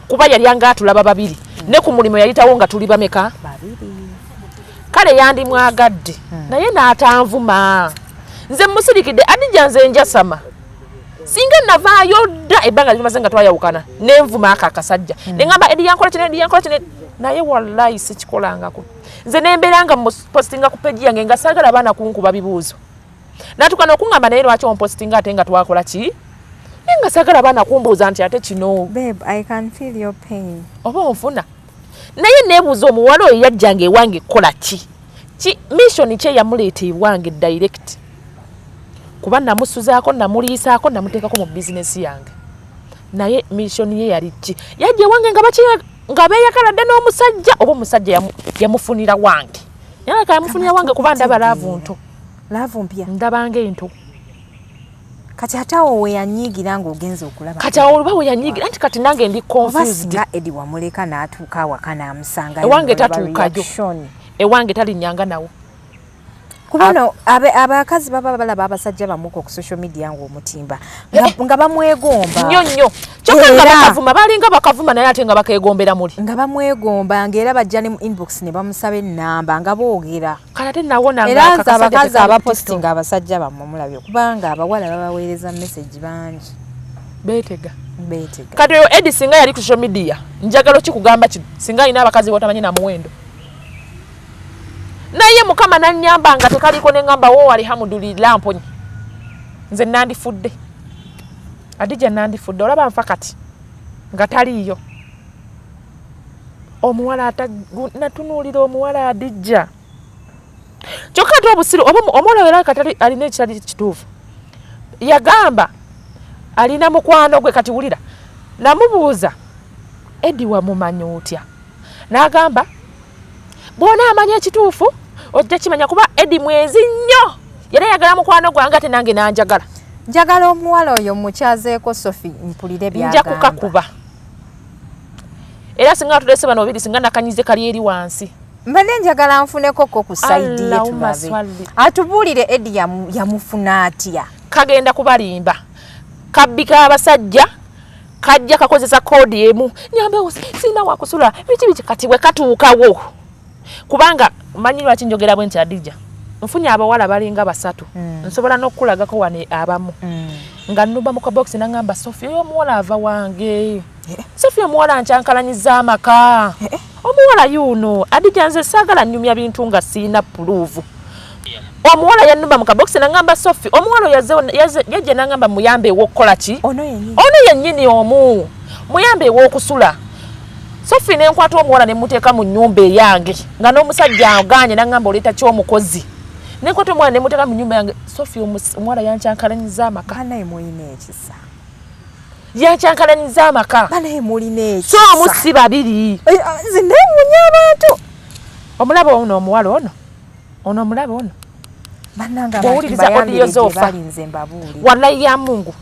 kuba yali anga atulaba babiri ne ku mulimo yayitawo nga tuli bameka kale yandimwagadde naye n'atanvuma nze musirikidde Adija nze njasama singa navaayo dda ebbanga limaze nga twayawukana nenvuma akakasajja neŋŋamba Eddie yankola kino naye wallahi sikikolangako nze nembeeranga mupostinga ku peji yange nga saagala abaana kunkuba bibuuzo natukana okuŋŋamba naye lwaki ompostinga ate nga twakola ki nga saagala abaana kumbuuza nti ate kino babe I can feel your pain oba onfuna naye neebuuza omuwala oyo yajjanga ewange ekola ki mission kye yamuleeta ewange direct kuba namusuzaako namuliisaako namuteekako mu bizinesi yange naye mission ye yali ki yajja ewange nga beeyakaladde n'omusajja oba omusajja yamufunira wange yalaka yamufunira wange kuba ndaba laavu nto laavu mpya ndabanga ento kati atawo we yanyiigira ng'ogenza okulaba kati awo oba we yanyiigira anti kati nange ndi confused nga Eddie wamuleka n'atuuka awaka n'amusanga ewange tatuukayo ewange talinnyanga nawo kubano abakazi baba balaba abasajja bamuko ku social media ng'omutimba nga bamwegomba nnyo kyokka nga bakavuma balinga bakavuma naye ate nga bakeegombera muli nga bamwegomba ng'era bajja ne mu inbox ne bamusaba ennamba nga boogera kale ate nawona era nze abakazi abapostinga abasajja bammwe mulabye kubanga abawala babaweereza message bangi beetega kati oyo Eddie singa yali ku social media njagala kikugamba kino singa alina abakazi botamanyi na muwendo naye mukama nanyamba nga tekaliko neŋŋamba wo alhamdulillah mponyi nze nandifudde Adija nandifudde olaba nfa kati nga taliiyo omuwala natunuulira omuwala Adija kyokka ate obusiru omuwala era kati alina ekitali kituufu yagamba alina mukwano gwe kati wulira namubuuza Eddie wamumanyi otya n'agamba bwona amanya ekituufu ojja kimanya kuba Eddie mwezi nnyo yali ayagala mukwano gwange ate nange nanjagala njagala omuwala oyo mukyazeeko Sophie mpulire byagamba nja kukakuba era singa tulese bano biri singa nakanyize kali eri wansi mbadde njagala nfuneko ku saidi ye tulabe atubuulire Eddie yamufuna atya kagenda kubalimba kabbika abasajja kajja kakozesa koodi emu nyambewo sina wakusula biki kati bwe katuukawo kubanga manyi lwaki njogera bwe nti Adija nfunye abawala balinga basatu nsobola n'okulagako wane abamu nga nnuba mu kabox nangamba Sophie oyo omuwala ava wange Sophie omuwala nkyankalanyiza amaka omuwala yuno Adija nze saagala nnyumya bintu nga siina puluuvu omuwala yannumba mu kabox nangamba Sophie omuwala yajja nangamba muyambe ew'okukola ki ono yennyini omu muyambe ew'okusula Sophie nenkwata omuwala ne muteeka mu nnyumba eyange nga n'omusajja aganye nangamba oleeta ky'omukozi nenkwata omuwala ne muteeka mu nnyumba yange Sophie omuwala yankyankalanyiza amaka banaye mulina ekisa yankyankalanyiza amaka banaye mulina ekisa so omusi babiri nze ndeewuunya abantu omulaba ono omuwala ono omulaba ono bannanga bw'owuliriza odiyo z'ofa balinze mbabuulire wallahi ya Mungu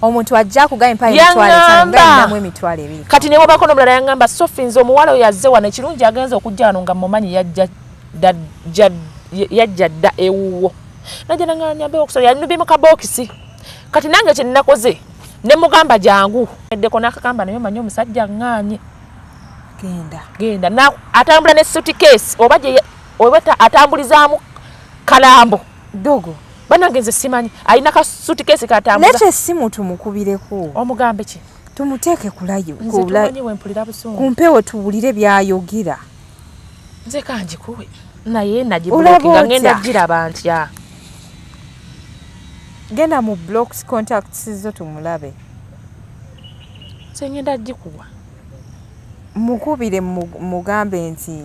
omuntu ajja kugaba empaya emitwalo emitwalo ebiri kati ne wabako n'omulala yaŋŋamba Sophie nze omuwala oyo yazze wano ekirungi agenza okujja wano nga mumanyi yajja dda ewuwo najja nanyambe okusola yanubye mu kabokisi kati nange kye nnakoze ne mugamba jangu eddeko n'akagamba naye manyi omusajja ŋŋaanye genda atambula ne suitcase oba atambulizaamu kalambo dogo banange nze simanyi alina ka suitcase katambuza nekyo essimu tumukubireko omugambe ki tumuteeke kulayo kumpewo tuwulire byayogera nze kanjikuwe naye nagibuloki nga ngenda giraba ntya genda mu blocks contacts zo tumulabe nze ngenda gikuwa mukubire mugambe nti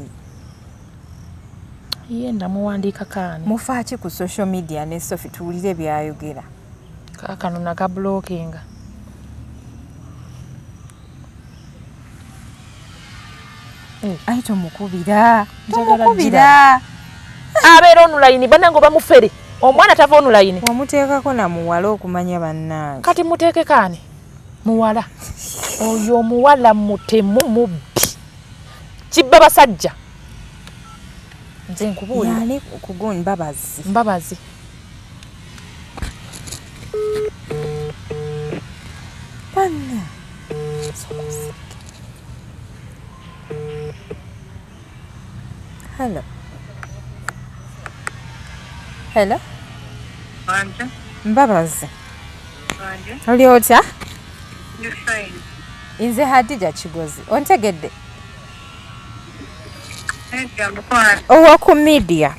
Ye ndamuwandiika kaani. Mufaaki ku social media ne Sophie tuwulire byayogera. Kaakano nakablookinga. Ayi tomukubira. Abeera onulayini bannange bamufere. Omwana tava onulayini. Wamuteekako na muwala okumanya bannange. Kati muteeke kaani? Muwala. Oyo omuwala mutemu mubbi. Kibba basajja. Nze nkubuulira. Yani kugundi Mbabazi. Mbabazi. Banna. Hello. Hello. Wanje. Mbabazi. Wanje. Oli otya? You fine. Nze Hadija Kigozi. Ontegedde? Owa ku media.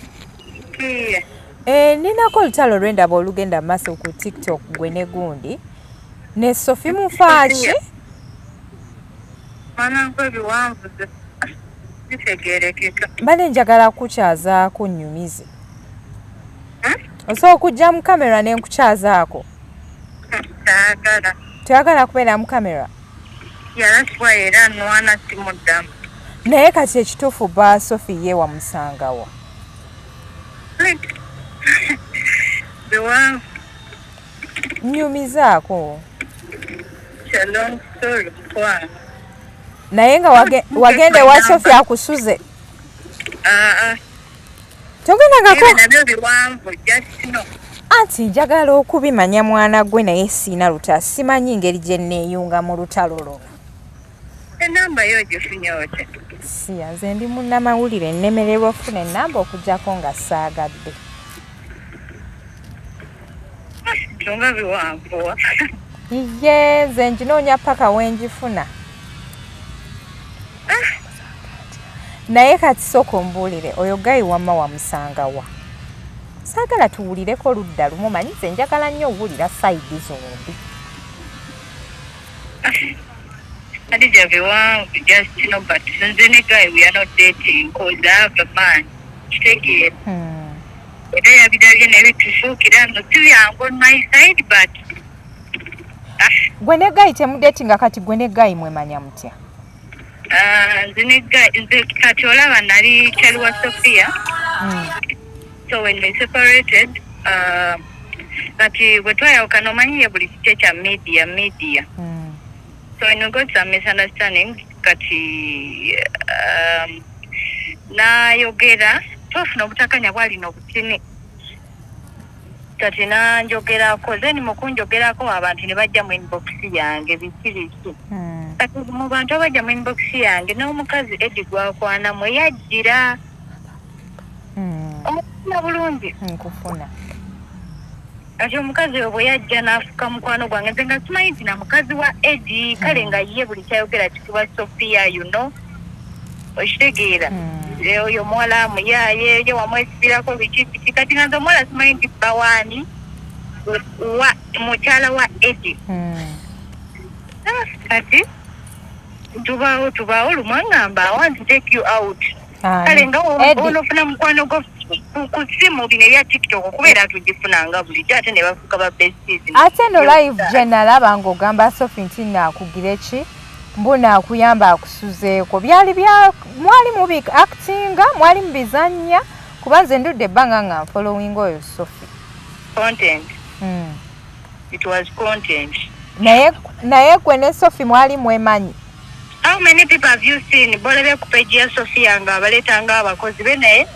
Ninako olutalo olw'endaba olugenda maaso ku TikTok gwe ne gundi. Ne Sophie Mufaaki. Bane njagala kukyazaako nnyumize. Osobola okujja mu kamera ne nkukyazaako. Toyagala kubeera mu kamera? Naye kati ekituufu ba Sophie ye wamusangawa. Nnyumizaako. Naye nga wagende wa Sophie akusuze. Togendangako. Anti njagala okubimanya mwana gwe naye siina luta. Simanyi ngeri gye nneeyunga mu lutalo luno. Enamba yo gifunye otya? Siya, nze ndi munnamawulire nnemererwa okufuna ennamba okuggyako nga saagadde. Tunga biwanvuwa. Ye, nze nginoonya paka wenjifuna. Naye kati sooka ombuulire oyo gayi wamma wamusangawa. Saagala tuwulireko ludda lumu manyi nze njagala nnyo owulira sayidi zombi. Hadija biwanvu just but nze ne guy we are not dating because I have a man. Kitegeera. Era yabidabye nebitufuukira nno tubyangu on my side but gwe ne gayi temudetinga kati gwe ne gayi mwemanya mutya? Nze kati olaba nali kyali wa Sophia. So when they separated, kati bwe twayawukana omanyiye buli kiki ekya media. So when we got some misunderstandings, kati nayogera twafuna obutakanya bwali n'obutini. Kati nanjogerako then mu kunjogerako abantu ne bajja mu inbox yange bikiriki. Kati mu bantu abajja mu inbox yange n'omukazi Eddie gwakwanamu yajjira. Omufuna bulungi. Nkufuna. Kati omukazi oyo bwe yajja n'afuka mukwano gwange nze nga simanyi nti na mukazi wa Eddie kale nga ye buli kyayogera kikuba Sophia okitegeera. Oyo muwala muyaye ye wamwesibirako biki kati nga nze omuwala simanyi nti bawaani mukyala wa Eddie. Kati tubaawo lumu aŋŋamba I want to take you out. Kale nga onofuna mukwano gwo ku simu bino ebya TikTok okubeera tugifunanga bulijjo ate ne bafuuka ba besties. Ate no live gye nalaba ng'ogamba Sophie nti naakugira ki mbu naakuyamba akusuzeeko mwali mubi actinga mwali mubizannya kuba nze ndudde ebbanga nga following oyo Sophie. Content. It was content. Naye gwe ne Sophie mwali mwemanyi. How many people have you seen bolebe ku page ya Sophia nga baleetanga abakozi be naye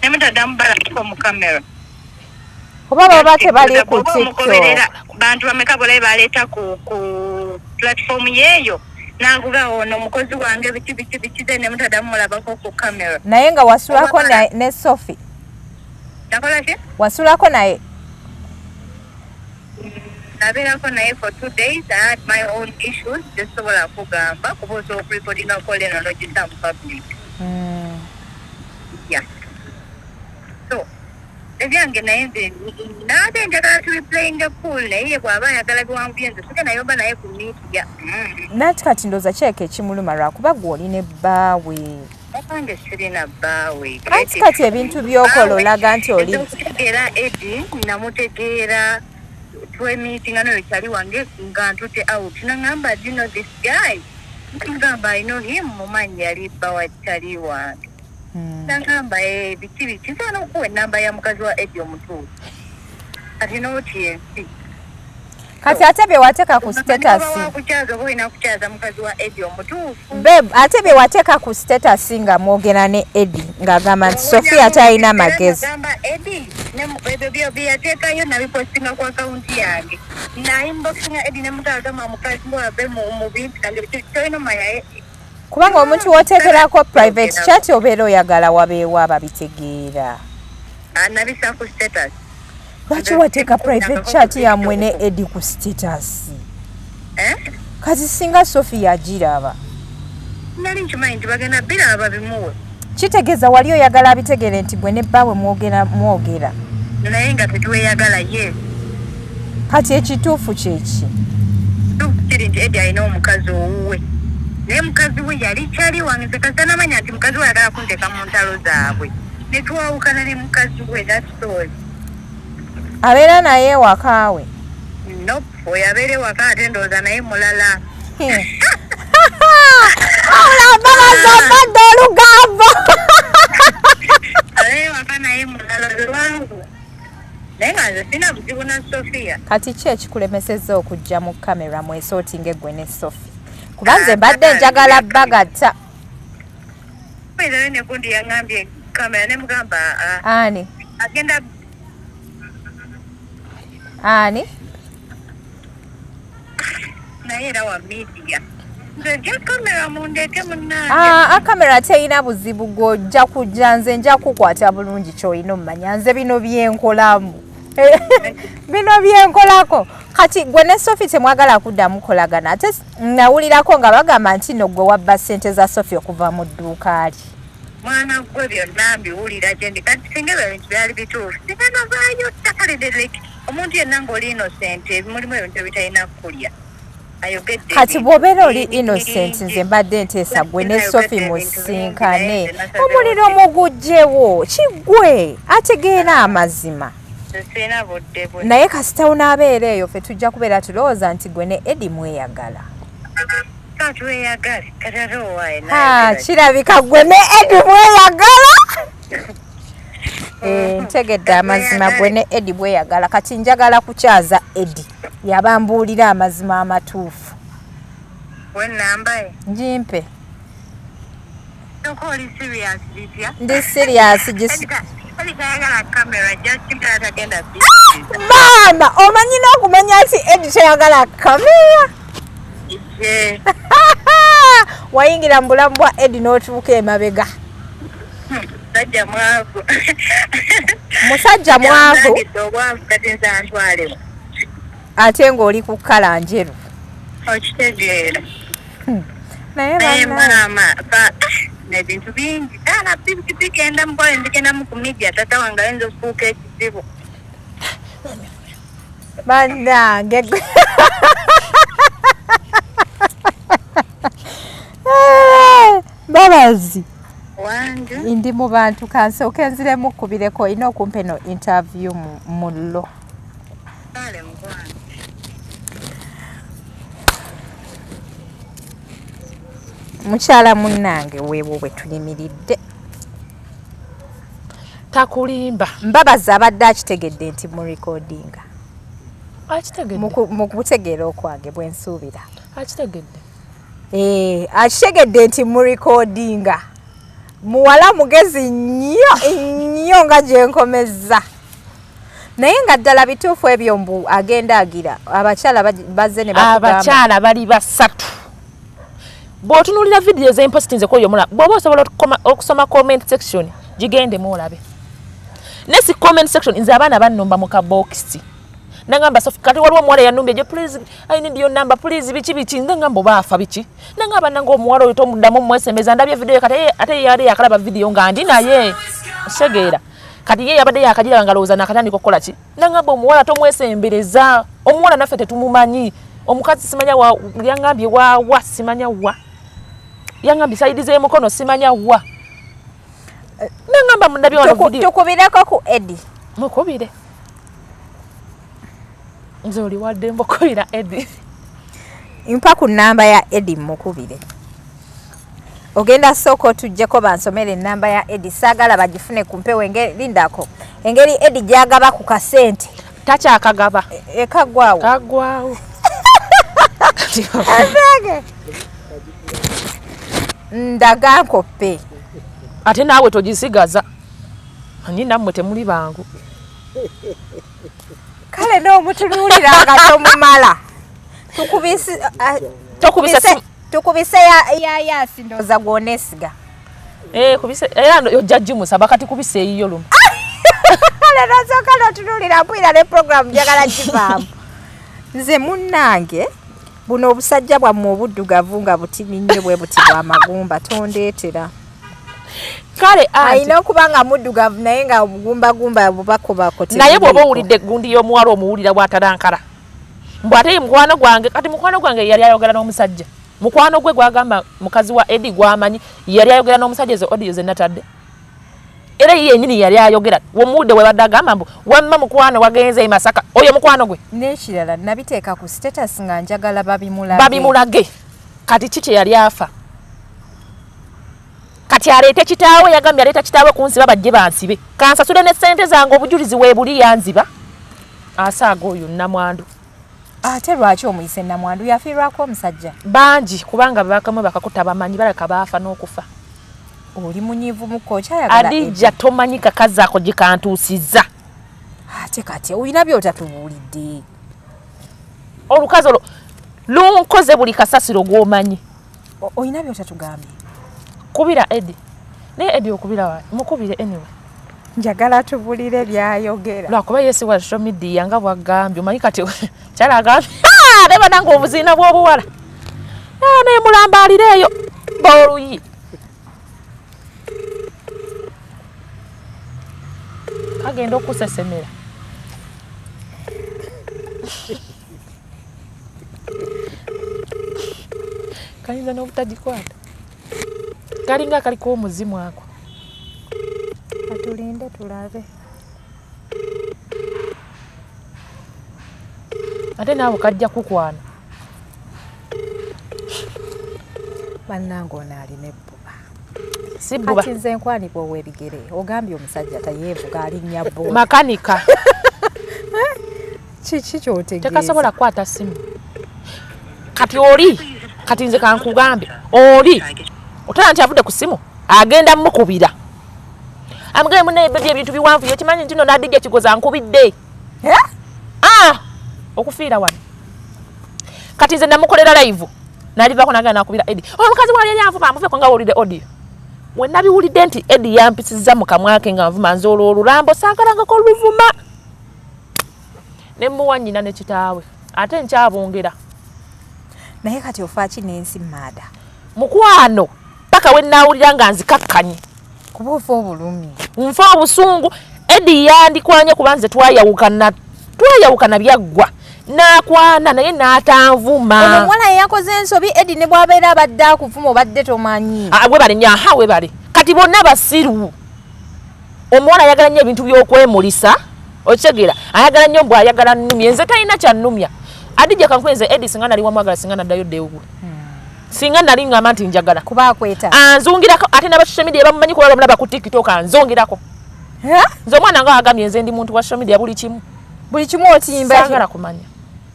nemutaddamu balabika mu kamera? Oba baba tebali ku TikTok. Bantu bameka bolabe baleeta ku platform yeeyo n'aguga ono omukozi wange biki ze nemutaddamu mulabako ku kamera. Naye nga wasulako ne Sophie. Nakola ki? Wasulako naye. Nabeerako naye for 2 days. I had my own issues. Tesobola kugamba kuba osobola okulipotinga okola eno n'ogissa mu public. Yeah. So, ebyange naye nze naate njagala tuli playing the pool naye bw'aba ayagala biwanvuye nze sigenda yomba naye ku media. Nati kati ndooza kyeka ekimuluma lwakuba gw'oli ne bbaawe. Apange sirina baawe. Anti kati ebintu by'okola olaga nti oli. Okutegeera Eddie namutegeera twemeetinga nayo kyali wange nga ntute out. Nangamba do you know this guy? Nangamba I know him mumanyi yali bbawa kyali wange. Nangamba biki nsobola okuwa ennamba ya mukazi wa Eddie omutuufu. Kati n'OTNC. Kati ate bye wateeka ku status. Babe, ate bye wateeka ku status nga mwogera ne Eddie ng'agamba nti Sophia talina magezi. Ebyo byeyateekayo nabipostinga ku akawunti yange. Nainboxinga Eddie ne mutagamba mukazi wabe mu bintu kange tolina mayaye. Kubanga omuntu w'oteekerako private chat obeera oyagala wabeewo ababitegeera. Nabisa ku status. Lwaki wateeka private chat yammwe ne Eddie ku status? Kati singa Sophia agiraba. Nali nkimanyi nti bagenda biraba bimuwe. Kitegeeza wali oyagala abitegere nti gwe ne bbaawe mwogera. Naye nga tetweyagala ye. Kati ekituufu kyeki? Kiri nti Eddie alina omukazi owuwe. Naye mukazi we yali kyali wange kasa namanya nti mukazi we ayagala kunteeka mu ntalo zaabwe. Ne twawukana ne mukazi we that story. Abeera naye wakaawe? Nope, oyo abeera ewaka ate ndowooza naye mulala. Olaba bazambadde olugambo. Abeera ewaka naye mulala lwangu. Naye nga nze sina buzibu na Sophia. Kati ki ekikulemesezza okujja mu kamera mwesootinga eggwe ne Sophie? Kuba nze mbadde njagala bbagatta. Era ne gundi yaŋŋambye kamera ne mugamba ani? Agenda ani? Naye era wa media. Nze nja kamera mundeete munnange. Kamera terina buzibu gw'ojja kujja nze nja kukwata bulungi ky'olina omumanya nze bino byenkolamu. Bino byenkolako. Kati gwe ne Sophie temwagala kuddamu kolagana. Ate nawulirako nga bagamba nti no gwe wabba ssente za Sophie okuva mu dduuka lye. Mwana gwe byonna mbiwulira gye ndi kati singa ebintu byali bituufu siganavaayo takaledereki omuntu yenna ng'oli innocent mulimu ebintu ebitalina kulya ayogedde. Kati bw'obeera oli innocent nze mbadde nteesa gwe ne Sophie musinkane omuliro mugugjewo kiggwe ategeera amazima. Sina budde bwe. Naye kasita unaabeera eyo ffe tujja kubeera tulowooza nti gwe ne Eddie mweyagala. Tweyagale kati ate owaaye kirabika gwe ne Eddie mweyagala. Ntegedde amazima gwe ne Eddie bweyagala kati njagala kukyaza Eddie yabambuulira amazima amatuufu. We nnamba ye? Njimpe. Oli serious Lydia? Ndi serious Tayagala kamera just atagenda Mama omanyi n'okumanya nti Eddie tayagala kamera. Wayingira mu bulamu bwa Eddie n'otuuka emabega. Musajja mwavu. Musajja mwavu. Ate ng'oli ku kkala njeru. Okitegeera. Naye mama nebintu bingi kana bigenda mukola ndigenda mu kumedia tata wange ayinza okufuuka ekizibu. Bannange Babazi wange ndi mu bantu kansooka enziremu kkubireko olina okumpa eno interview mu llo. Kale mukwange. Mukyala munnange weebwo bwe tulimiridde. Takulimba. Mbabazi abadde akitegedde nti mu recordinga. Akitegedde. Mu kutegeera okwange bwe nsuubira. Akitegedde. Akitegedde nti mu recordinga. Muwala mugezi nnyo nga gye nkomezza. Naye nga ddala bituufu ebyo mbu agenda agira abakyala bazze ne batugamba. Abakyala bali basatu. Bw'otunuulira video z'empositinze ko yomula bw'oba osobola okusoma comment section gigende muolabe. Nesi comment section nze abaana bannomba mu kabokisi. Nangamba Sophie kati waliwo omuwala yanumbye gye please I need your number please biki nze ngamba obaafa biki. Nangamba nange omuwala oyo tomuddamu mwesembeza ndabye video kati ate yali yakalaba video nga ndi naye segeera. Kati ye yabadde yakagira ngalowooza nakatandika okukola ki. Nangamba omuwala tomwesembereza. Omuwala naffe tetumumanyi. Omukazi simanya yangambye wa simanya wa. Yangambye saidize mukono simanya wa. nangamba mundabi wano video tukubireko ku Eddie mukubire nze oli wadde mbukubira Eddie mpa ku namba ya Eddie mukubire ogenda soko tujjeko bansomere namba ya Eddie saagala bagifune ku mpewo lindako engeri Eddie gyagaba ku kasente takyakagaba kagwawo ndaga nkoppe ate naawe togisigaza ani nammwe temuli bangu kale n'omutunuulira nga tomumala tukubise ya yasi ndoza gwonesiga kubise era ojjajimusa bakati kubise eyiyo lumu kale nasooka n'otunuulira mpwira ne program njagala givaamu nze munnange buno obusajja bwammwe obuddugavu nga butiminnye bwe buti bwa magumba tondeetera kale ayina okuba nga muddugavu naye nga obugumbagumba bubakobako naye bw'oba owulidde eggundi y'omuwala omuwulira bw'atalankala mbw ate ye mukwano gwange kati mukwano gwange yali ayogera n'omusajja mukwano gwe gwagamba mukazi wa Eddie gwamanyi yali ayogera n'omusajja ezo audio ze natadde era ye yennyini yali ayogera womuwudde we badde agamba mbu wamma mukwano wagenze Masaka oyo mukwano gwe n'ekirala nabiteeka ku status nga njagala babimulage kati kiki yali afa kati aleete kitaawe yagambye aleeta kitaawe kunsiba bajje bansibe kansasule ne ssente zange obujulizi weebuli yanziba asaaga oyo namwandu ate lwaki omuyise namwandu yafiirwako omusajja bangi kubanga bakamu bakakuta bamanyi baleka baafa n'okufa oli munyiivu mukokyayagala Adija tomanyi kakazi ako gikantuusizza ate kati olina byotatubuulidde olukazi olwo lunkoze buli kasasiro gw'omanyi olina byotatugambye kubira Eddie naye Eddie okubira wa mukubire anyway njagala tubulire byayogera lwakuba yesi wa social media nga bwagambye omanyi kati kyala agambye leba nange obuziina bw'obuwala naye mulambalire eyo boluyi agenda okusesemera kayinza n'obutagikwata kalinga kaliko omuzimu ako atulinde tulabe ate naawe kajja kukwana bannange ono alina ebbuba si bbuba kati nze nkwanibwa ow'ebigere ogambye omusajja tayeevuga alinnya bbo makanika kiki kyotegeeza tekasobola kukwata simu kati oli kati nze kankugambe oli otala nti avudde ku simu agenda mukubira amugee munaye bebyo ebintu biwanvu yokimanyi nti no Nadija Kigoza nkubidde okufiira wano kati nze namukolera live nalivako nagenda nakubira Eddie omukazi wali yanvuba amuveko nga wulidde audio we nabiwulidde nti Eddie yampisizza mu kamwa ke nga nvuma nzola olulambo saagalangako oluvuma ne muwanyina ne kitaawe ate nkyabongera naye kati ofaaki n'ensi maada mukwano paka we naawulira nga nzikakkanye kuba ofa obulumi nfa obusungu Eddie yandikwanye kuba nze twayawukana byaggwa nakwana naye n'atanvuma ono omuwala yakoze ensobi Eddie ne bwabeera abadde akuvuma obadde tomanyi we bale nyaha we bale kati bonna basiru omuwala ayagala nnyo ebintu by'okwemulisa okitegeera ayagala nnyo mbw ayagala nnumya nze talina kyannumya Adija kankwenze Eddie singa nali wamwagala singa naddayo ddewugula singa nali ngamba nti njagala kuba akweta anzungirako ate n'aba social media bamumanyi kuba bamulaba ku TikTok anzungirako nze omwana nga agambye nze ndi muntu wa social media buli kimu otimba saagala kumanya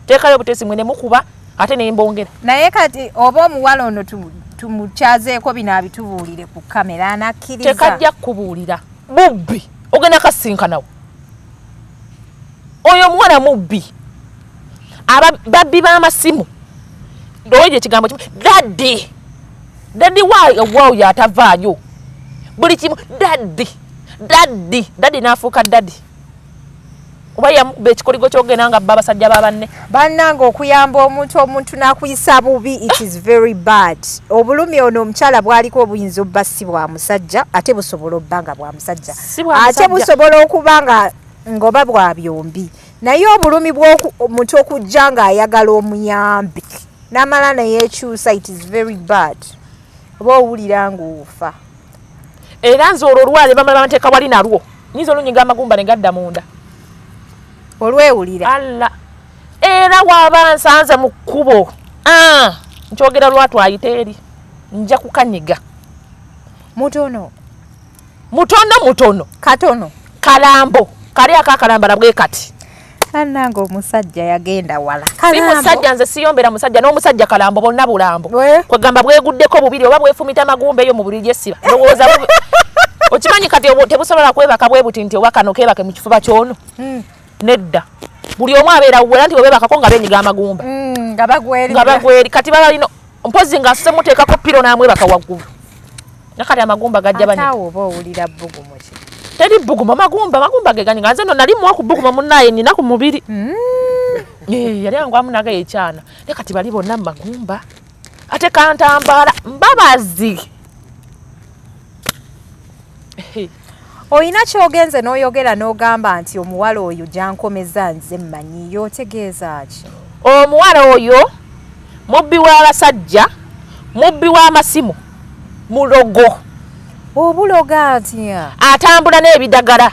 teekayo obutesi mwe ne mukuba ate ne mbongera naye kati oba omuwala ono tumukyazeeko bino abitubuulire ku kamera anakkiriza tekajja kubuulira mubbi ogenda kasinkanawo oyo omuwala mubbi babbi b'amasimu ndoweje ekigambo kimu daddi waawo yatavaayo buli kimu daddi n'afuuka daddi oba yamukuba ekikoligo kyogenda nga bba abasajja babanne bannange okuyamba omuntu n'akuyisa bubi it is very bad obulumi ono omukyala bwaliko obuyinza obba si bwa musajja ate busobola obba nga bwa musajja ate busobola okuba nga ngoba bwa byombi naye obulumi bw'omuntu okujja ng'ayagala omuyambi n'amala neyekyusa it is very bad oba owulira ng'ofa era nze olwo olwale bamala bamuteeka wali nalwo nyinza olunyiga amagumba ne gadda munda olwewulira alla era waba nsanze mu kkubo nkyogera lwatwayita eri nja kukanyiga mutono katono kalambo kali akakalambala bwe kati annanga omusajja yagenda wala si musajja nze siyombera musajja n'omusajja kalambo bonna bulambo kwegamba bweguddeko bubiri oba bwefumita amagumba eyo mu buli gyesiba ndowooza okimanyi kati tebusobola kwebaka bwe buti nti oba kano kebake mu kifuba kyono nedda buli omu abeera wera nti webebakako nga benyiga amagumba nga bagweri kati baba lino mpozi nga asuse muteekako piro n'amwebaka waggulu nakati amagumba gajja bane ataawo oba owulira bbugumu ki teri bbugumu magumba ge ganyiga nze no nali muwa ku bbugumu munnaye nina ku mubiri yali angwamu naga yekyana ne kati bali bonna magumba ate kantambala mbabazi oyina kyogenze n'oyogera n'ogamba nti omuwala oyo gyankomeza nze mmanyiyo otegeeza ki omuwala oyo mubbi w'abasajja mubbi w'amasimu mulogo obuloga atya atambula n'ebidagala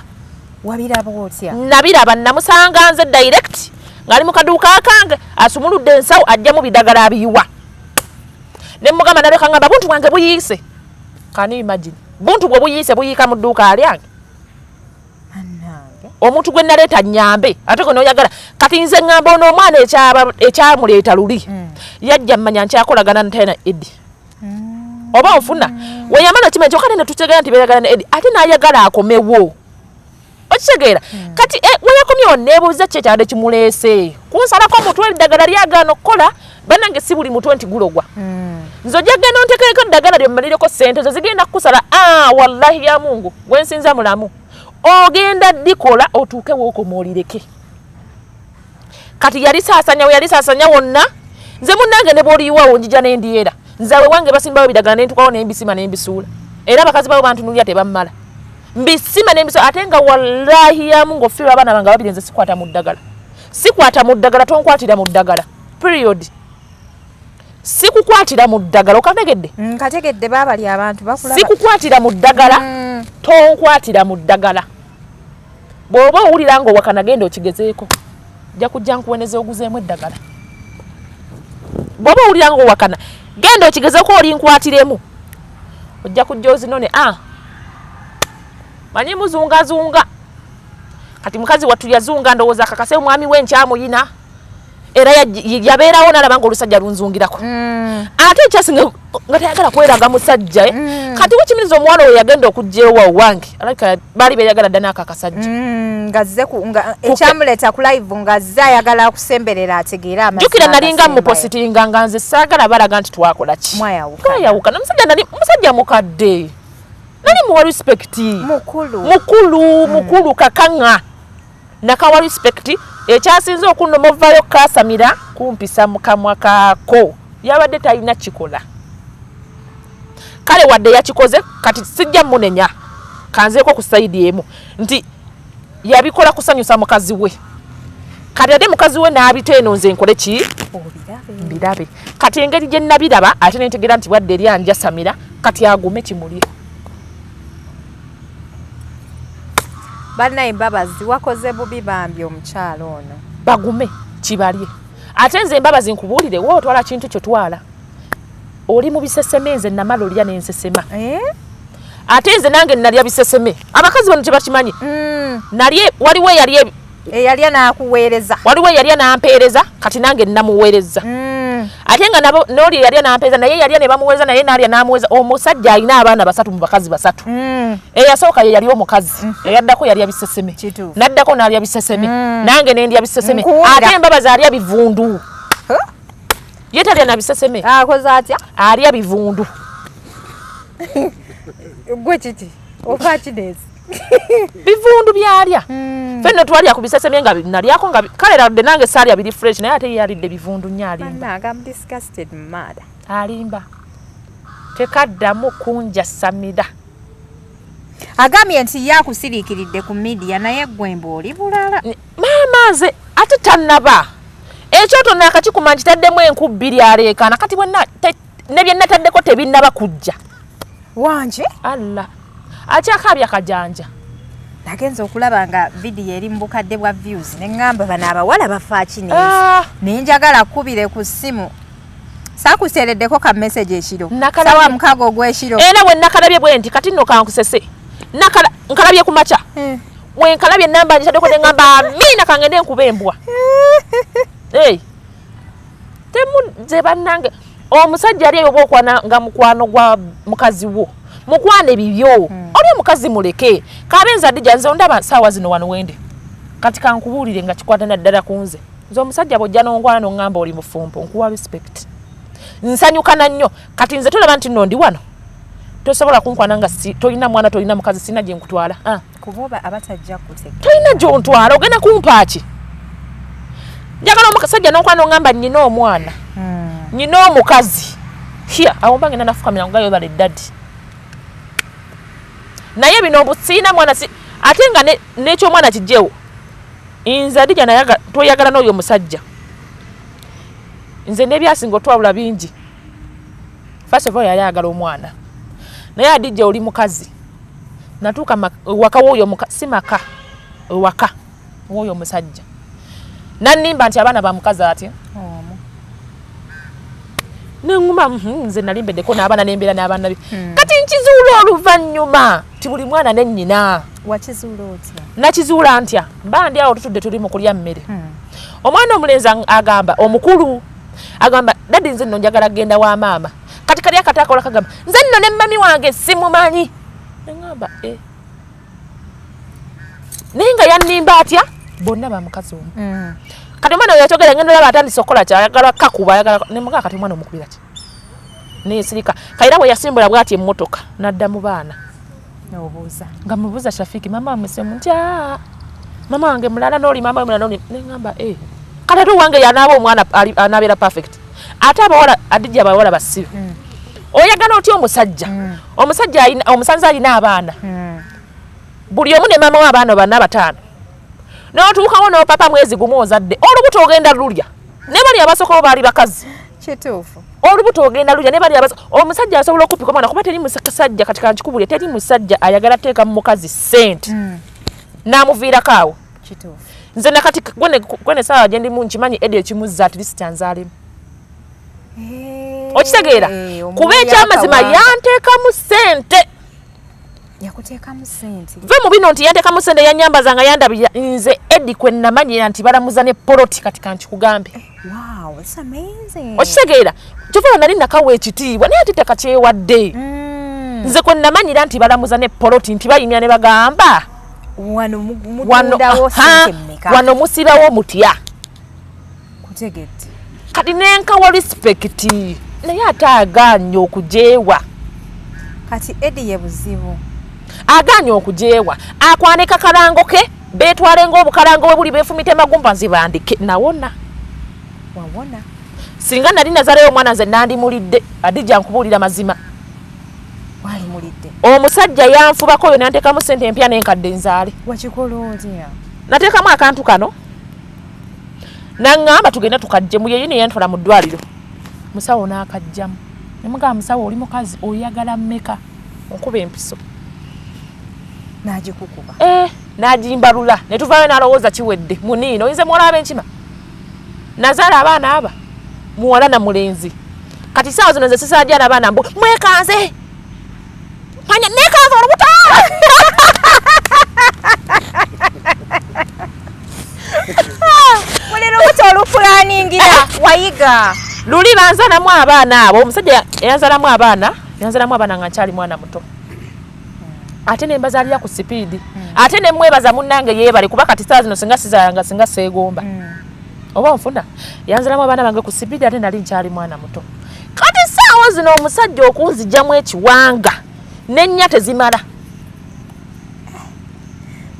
wabiraba otya nabiraba namusanga nze direct ng'ali mu kaduuka akange asumuludde ensawo ajja mu bidagala abiyiwa ne mugamba naleka ngamba buntu bwange buyiise kani imagine buntu bwe buyiise buyiika mu dduuka alyange omuntu gwe naleeta nnyambe ate gwe n'oyagala kati nze ngamba ono omwana ekyamuleeta luli yajja mmanya nkyakolagana ntena Edi oba ofuna weyamala kimanya kyokka ne tutegeera nti beeyagala ne Edi ate n'ayagala akomewo okitegeera kati weyakomyewo neebuuza ki ekyade kimuleese kunsalako omutwe eddagala lyagaana okukola bannange si buli mutwe nti gulogwa nze ojja genda ontekereko eddagala lyommalireko ssente zo zigenda kukusala wallahi ya mungu gwensinza mulamu ogenda dikola otuuke wookoma olireke kati yali saasanya wonna nze munnange ne bwoliyiwawo njija n'endyera nze awe wange basimbawo bidagala nentukawo nembisima nembisuula era abakazi bawo bantunulya tebammala mbisima nembisuula ate nga wallahi ya mungu offiirwa abaana bange babiri nze sikwata mu ddagala tonkwatira mu ddagala period sikukwatira mu ddagala okategedde kategedde baabali abantu bakulaba sikukwatira mu ddagala tonkwatira mu ddagala bw'oba owulira nga owakana genda okigezeeko ojja kujja nkuweneza oguzeemu eddagala bw'oba owulira nga owakana genda okigezeeko olinkwatiremu ojja kujja ozinone manyi muzungazunga kati mukazi wattu yazunga ndowooza kakase omwami we nkyamuyina era yabeerawo nalaba nga olusajja lunzungirako ate ekyasinga nga tayagala kweraga musajja kati wekimiriza omuwala we yagenda okujja ewa wange alabika baali beeyagala dda n'ako akasajja ekyamuleeta ku live nga zze ayagala akusemberera ategeera jjukira nalinga mupositinga nga nze saagala balaga nti twakola ki twayawukana musajja mukadde nali muwa respect mukulu kakanga nakawa respect ekyasinze okunomovayo kasamira kumpisa mu kamwa kaako yabadde talina kikola kale wadde yakikoze kati sijja munenya kanzeeko ku saidi emu nti yabikola kusanyusa mukazi we kati ate mukazi we n'abiteeno nze nkole ki mbirabe kati engeri gye nabiraba ate nentegeera nti wadde eri anjasamira kati agume kimulye bannaye mbabazi wakoze bubi bambi omukyalo ono bagume kibalye ate nze mbabazi nkubuulire wo otwala kintu kyo twala oli mu biseseme nze namala olya n'ensesema ate nze nange nalya biseseme abakazi bano tebakimanyi waliwo eyalya n'akuweereza waliwo eyalya n'ampeereza kati nange namuweereza ate nga n'oli eyalya n'ampeereza naye yalya ne bamuweereza naye n'alya n'amuweereza omusajja alina abaana 3 mu bakazi 3 eyasooka ye yali omukazi eyaddako yalya biseseme n'addako n'alya biseseme nange n'endya biseseme ate embabazi alya bivundu ye talya na biseseme akoze atya alya bivundu gwe kiti oba kinezi bivundu byalya fenno twalya ku biseseme nga nalyako nga kale ladde nange saalya biri fresh naye ate yalidde bivundu nnyo alimba tekaddamu kunjasamira agambye nti yakusiriikiridde ku midiya naye gwemba oli bulala maama nze ate tannaba ekyoto nakakikuma nkitaddemu enku 2 aleekaana kati bwenna ne bye nataddeko tebinnaba kujja wanje alla akyakabya kajanja. Nagenza okulaba nga video eri mu bukadde bwa views ne ngamba bana abawala bafa kinezi nenjagala kubire ku simu sakusereddeko ka message ekiro sawa mukago ogw'ekiro era bwe nakalabye bwe nti kati nno kankusese nkalabye ku macha we nkalabye namba njadeko ne ngamba amina kangende nkuba embwa temu ze bannange omusajja ali obo okwana nga mukwano gwa mukazi wo mukwane bibyo oli mukazi muleke kabenza dija nze ndaba sawa zino wano wende kati kankubulire nga kikwata na ddala kunze nze omusajja bojja n'ongwana ngamba oli mufumpo nkuwa respect nsanyukana nnyo kati nze tulaba nti nno ndi wano tosobola kunkwana nga tolina mwana tolina mukazi sina gye nkutwala kuboba abatajja kutegeka tolina gy'ontwala ogenda kumpaaki njagala omusajja n'onkwana ngamba nnina omwana nnina omukazi awo mba ngenda nafukamira ngayo bale ddadi naye bino obusiina mwana ate nga n'ekyomwana kijjewo nze Adija nayaga toyagala n'oyo musajja nze n'ebyasinga otwawula bingi first of all yali ayagala omwana naye Adija oli mukazi natuuka waka w'oyo si maka waka w'oyo musajja nannimba nti abaana ba mukazi ati nenguma nze nalimbeddeko n'abaana n'embeera n'abaana bi kati nkizuula oluvannyuma ti buli mwana nennyina wakizuula otya nakizuula ntya mba ndi awo tutudde tuli mu kulya mmere omwana omulenzi agamba omukulu agamba dadi nze nno njagala genda wa maama kati kali akataakola kagamba nze nno ne mami wange simumanyi neŋŋamba naye nga yannimba atya bonna ba mukazi omu kati omwana oyo yatogera ngenda olaba atandise okukola kyayagala kakuba ayagala nemugaa kati omwana omukubira ki nesirika kayira bwe yasimbula bw'ati emmotoka n'adda mu baana n'obuuza nga mubuuza Shafiki mama wamusemu nti mama wange mulala n'oli mama we mulala n'oli neŋŋamba kati ate owange yanaaba omwana anaabeera perfect ate abawala Adija abawala basiru oyagala otya omusajja omusanze alina abaana buli omu ne mama we abaana banna bataano n'otuukawo n'opapa mwezi gumu ozadde olubuto ogenda lulya ne bali abasokawo baali bakazi kituufu olubuto ogenda lulya ne bali omusajja asobola okupika omwana kuba teri musajja kati kankikubulye teri musajja ayagala teeka mu mukazi ssente n'amuviirako awo kituufu nze nakati gwene saawa gye ndimu nkimanyi Eddie ekimuzza at least anzaalemu okitegeera kuba ekyamazima yanteekamu ssente yakuteekamu ssente ve mu bino nti yanteekamu ssente yanyambazanga yandabira nze Eddie kwe nnamanyira nti balamuza ne poloti kati kankikugambe wow it's amazing okitegeera kyova nali nakawa ekitiibwa naye ate tekakyewadde nze kwe nnamanyira nti balamuza ne poloti nti bayimya ne bagamba wano musibawo mutya kutegedde kati nenkawa respect naye ate agaanye okujeewa kati Eddie ye buzibu agaanye okujeewa akwanika kalango ke beetwale ng'obukalango bwe buli beefumite magumba nzibandike nawona wawona singa nali nazaleyo omwana nze nandimulidde Adija nkubuulira mazima walimulidde omusajja yanfubako oyo nanteekamu ssente empya n'enkadde nzaale wakikola otya nateekamu akantu kano naŋŋamba tugenda tukajjemu yeyo ne yantwala mu ddwaliro musawo n'akajjamu nemugamba musawo oli mukazi oyagala mmeka onkuba empiso n'agikukuba n'agimbalula ne tuvaayo n'alowooza kiwedde muniino oyinza muwala ab'enkima nazaala abaana aba muwala na mulenzi kati saawa zino nze sisaajala abaana mbu mwekanze manya nekanze olubuto mulero olubuto olupulaningira wayiga luli banzalamu abaana abo omusajja yanzalamu abaana nga nkyali mwana muto ate ne mbazaalira ku sipiidi ate ne mwebaza munnange yeebale kuba kati saa zino singa sizaalanga singa seegomba oba nfuna yanzalamu abaana bange ku sipiidi ate nali nkyali mwana muto kati saawa zino omusajja okunzijjamu ekiwanga n'ennya tezimala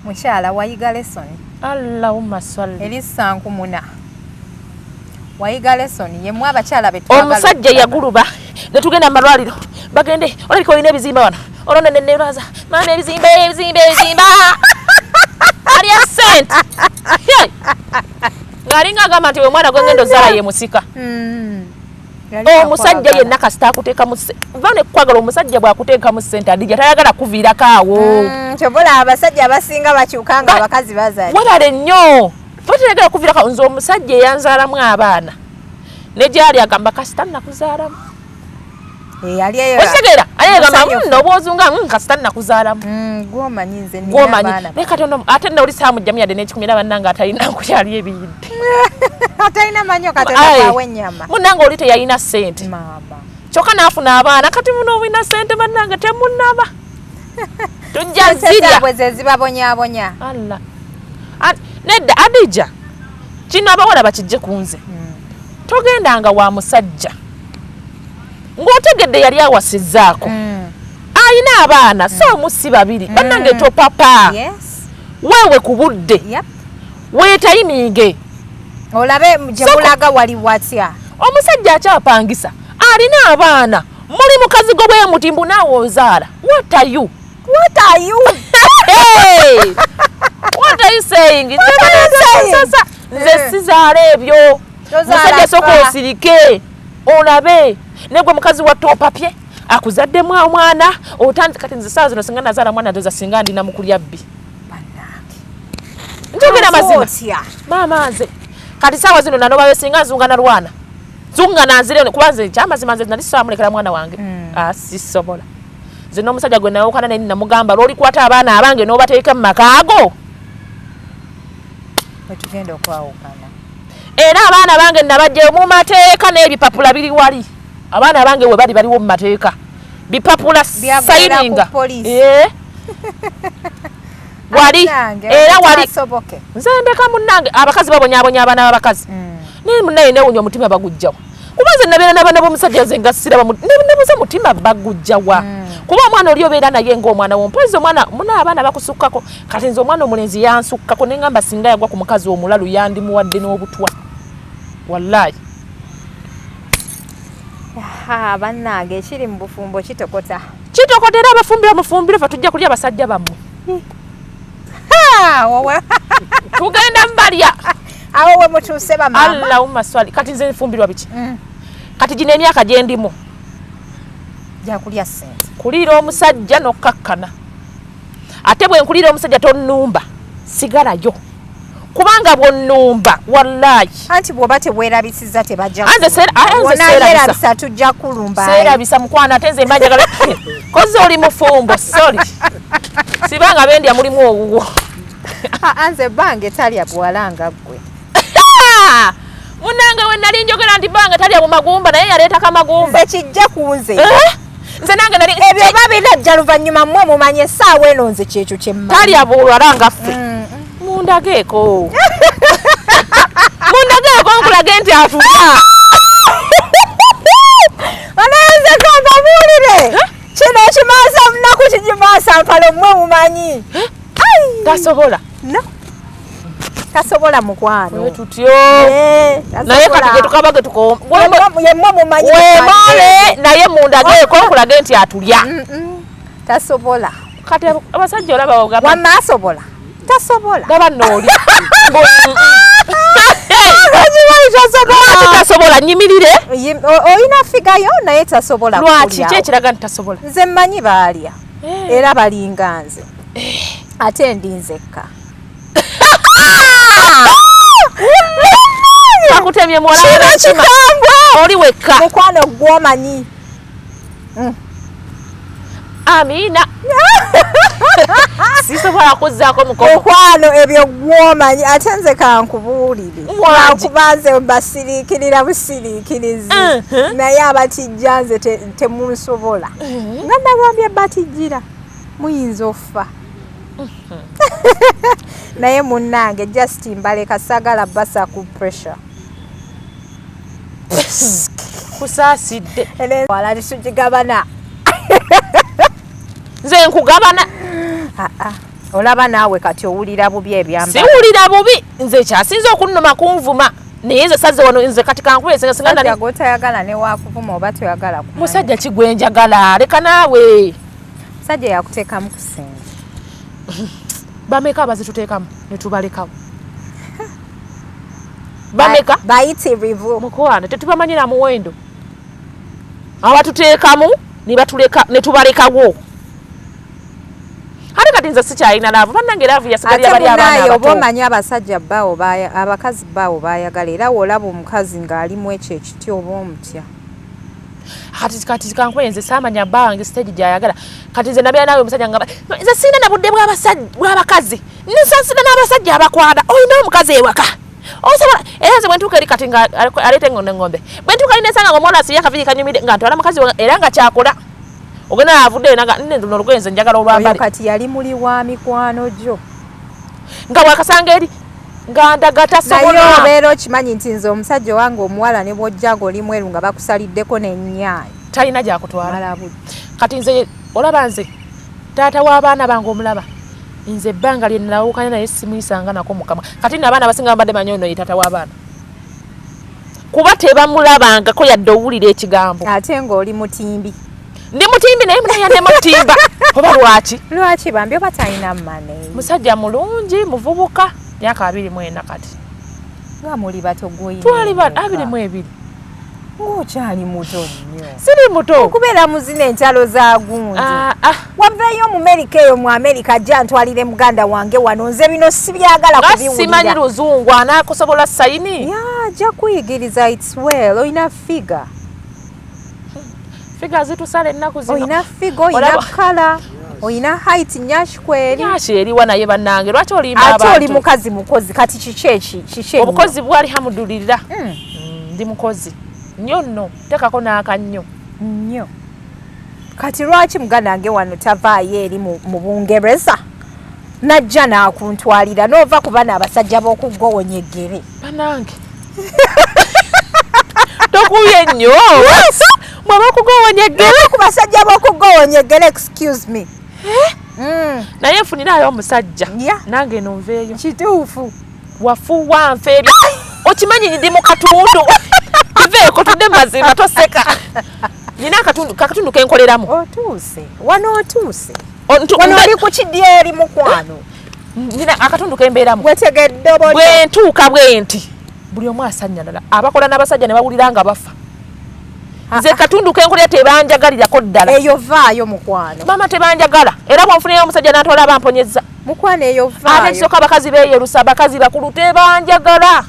mukyala wayiga lesoni Allahumma salli eri sankumuna wayiga lesoni yemu abakyala betwagala omusajja yaguluba ne tugenda mu malwaliro bagende olabika olina ebizimba wano olonda nenebaza maana ebizimba alya ssente ng'alinga agamba nti we mwana gwe ngendo zaala ye musika omusajja yenna kasita akuteeka mu vane kwagala omusajja bw'akuteeka mu ssente Adija tayagala kuviirako awo kyobola abasajja abasinga bakyuka nga abakazi bazaala webale nnyo tayagala kuviirako nze omusajja eyanzaalamu abaana ne gyali agamba kasita nakuzaalamu okitegera ayegamba nobwozunga kasita nakuzaalamu gwomanyi nze naye katono ate noli saamujjamu yadde n'ekikumira bannanga atalina nkukyali ebindi atalina manyo katonawawe ennyama munnanga oli teyalina ssente kyokka naafuna abaana kati muno olina ssente bannanga temunaba tujja zirya bwe ze zibabonyaabonya alla nedda Adija kino abawala bakijje ku nze togendanga wa musajja ng'otegedde yali awasizzaako ayina abaana so omusi babiri bannange topapa weewe ku budde weetayiminge olabe gye mulaga wali watya omusajja akyapangisa alina abaana muli mukazi gwe bwemutimbu naawe ozaala what are you saying nze sizaala ebyo musajja soka osirike olabe negwe mukazi wa topapye akuzaddemu omwana otandika kati nze saa zino singa nazaala mwana ndoza singa ndina mukulya bbi njogera mazima maama nze kati saawa zino nanobayo singa nzunga na lwana zunga nanzire kuba nze kyamazima nze nali saamulekera mwana wange sisobola nze n'omusajja gwe nawukana naye namugamba lwolikwata abaana abange n'obateeka mu makaago wetugenda okwawukana era abaana bange nabajjayo mu mateeka n'ebipapula biri wali abaana bange we bali baliwo mu mateeka bipapula sayininga wali era wali nze ndeka munnange abakazi babonyaabonya abaana b'abakazi naye munnaye newunya omutima bagujjawa kuba nze nabeera n'abaana b'omusajja nze nga siraba nebuze mutima bagujjawa kuba omwana oli obeera naye ng'omwana wompozi omwana muna abaana bakusukkako kati nze omwana omulenzi yansukkako ne ngamba singa yagwa ku mukazi omulalu yandimuwadde n'obutwa wallahi bannange ekiri mu bufumbo kitokota era abafumbira mufumbire fe tujja kulya basajja bammwe tugenda mbalya awo we mutuuse bamama allahumma swali kati nze nfumbirwa biki kati gino emyaka gye ndimu jakulya ssente kuliira omusajja n'okkakkana ate bwe nkuliira omusajja tonnumba sigalayo kubanga bwonnumba wallahi anti bw'oba tebwerabisiza tebajja seerabisa tujja kulumba seerabisa mukwana ate nze mbajagala kozi oli mufumbo sori sibanga bendya mulimu owuwo anze bange talya bwalanga ggwe munange we nali njogera nti bange talya bumagumba naye yaleetako amagumba nze kijja ku nze nze nange nali ebyo babinajja luvannyuma mmwe mumanye essaawa eno nze kyekyo kyemma talya bulwalanga ffe mundageeko nkulage nti atulya onayenze kanga buulire kino ekimaasa munaku kigimaasa mpalo mmwe mumanyi tasobola tasobola mukwano tutyo naye kati getukabage yemmwe mumanyi wemale naye mundageeko nkulage nti atulya tasobola kati abasajja olaba wamma asobola tasobola gaba nooli tasobola nyimirire oyina figayo naye tasobola lwaki ki ekiraga nti tasobola nze mmanyi baalya era balinga nze ate ndi nzekka akutemye muwala oli wekka mukwano gwomanyi Amina sisobola kuzzaako mukono mukwano ebyo gwomanyi ate nze kankubuulire kubanze basiriikirira busiriikirizi naye abatijja nze temunsobola nga nagambye batijjira muyinza offa naye munnange just mbaleka sagala basa ku pressure kusaasidde wala tisukigabana nze nkugabana olaba naawe kati owulira bubi ebyamba siwulira bubi nze kyasinza okunnuma kunvuma naye nze saze wano nze kati kankuleesenga singa gotayagala newakuvuma oba toyagala musajja kigwenjagala leka naawe musajja yakuteekamu kusenga bameka abazituteekamu netubalekawo bameka bayitirivu mukwana tetubamanyira muwendo abatuteekamu ne tubalekawo ate kati nze sikyalina laavu bannange laavu yasigalira bali abaana abato. Oba omanyi abasajja baawo abakazi baawo baayagala era olaba omukazi ng'alimu ekyo ekityo oba omutya. Kati kankwenze saamanya bange stage gyayagala kati nze nabeera naawe omusajja ngamba nze sirina na budde bw'abakazi nsasira n'abasajja abakwada olina omukazi ewaka osobola era nze bwentuuka eri kati nga aleeta eng'ombe bwentuuka eri nesanga ng'omwana asiye akaviri kanyumidde nga ntwala mukazi era nga kyakola ogenda avudde nanga nne luno olugoye nze njagala olwambale. Kati yali muli wa mikwano gyo nga bwakasanga eri nga ndaga tasobola. Naye obeera okimanyi nti nze omusajja owange omuwala ne bw'ojja ng'oli mweru nga bakusaliddeko n'ennyaanya talina gyakutwala. Kati nze olaba nze taata w'abaana bange omulaba nze ebbanga lye nalawukanya naye simuyisanga nako mukama kati nno abaana basinga mbadde manyi ono ye taata w'abaana kuba tebamulabangako yadde owulira ekigambo. Ate ng'oli mutimbi. Ndi mutimbi naye munaye ne mutimba oba lwaki bambi oba talina mane. Musajja mulungi muvubuka myaka 24 kati. Nga muli bato gwoyina. Twali 22. Ng'okyali muto nnyo. Siri muto. Okubeera muzina entalo za gundi. Wavayo mu Amerika eyo mu Amerika ajja ntwalire muganda wange wano nze bino sibyagala kubiwulira. Simanyi luzungu anaakusobola sayini. Ajja kuyigiriza it's well. Oyina figa. Figa zitusala ennaku zino. Oyina figa, oyina kala. Oyina height nyashikweri. Nyasheriwa naye bannange lwaki olimba abantu. Ate oli mukazi mukozi kati kiki obukozi bwali hamudulirira. Ndi mukozi nnyo nno tekako n'akannyo nnyo. Kati lwaki muganda wange wano tavaayo eri mu Bungereza najja n'akuntwalira n'ova ku bana abasajja b'okuggowonya eggere. Bannange tokuye nnyo mwaba okuggowonya eggere ku basajja b'okuggowonya eggere excuse me. Naye nfunirayo omusajja nange nonveeyo. Kituufu wafuwa nfeebya okimanyi ndi mu katundu tuveeko tudde mazima toseka nina akatundu kenkoleramu. Otuuse wano otuuse wano oli ku kidya eri mukwano nina akatundu kembeeramu wetegedde bwentuuka bwenti buli omu asanyalala abakola n'abasajja ne bawulira nga bafa nze katundu kenkolera tebanjagalirako ddala. Eyo vaayo mukwano mama tebanjagala era bwonfunirayo omusajja n'atwala bamponyeza mukwano eyo vaayo. Ate kisooka abakazi beeyerusa abakazi bakulu tebanjagala.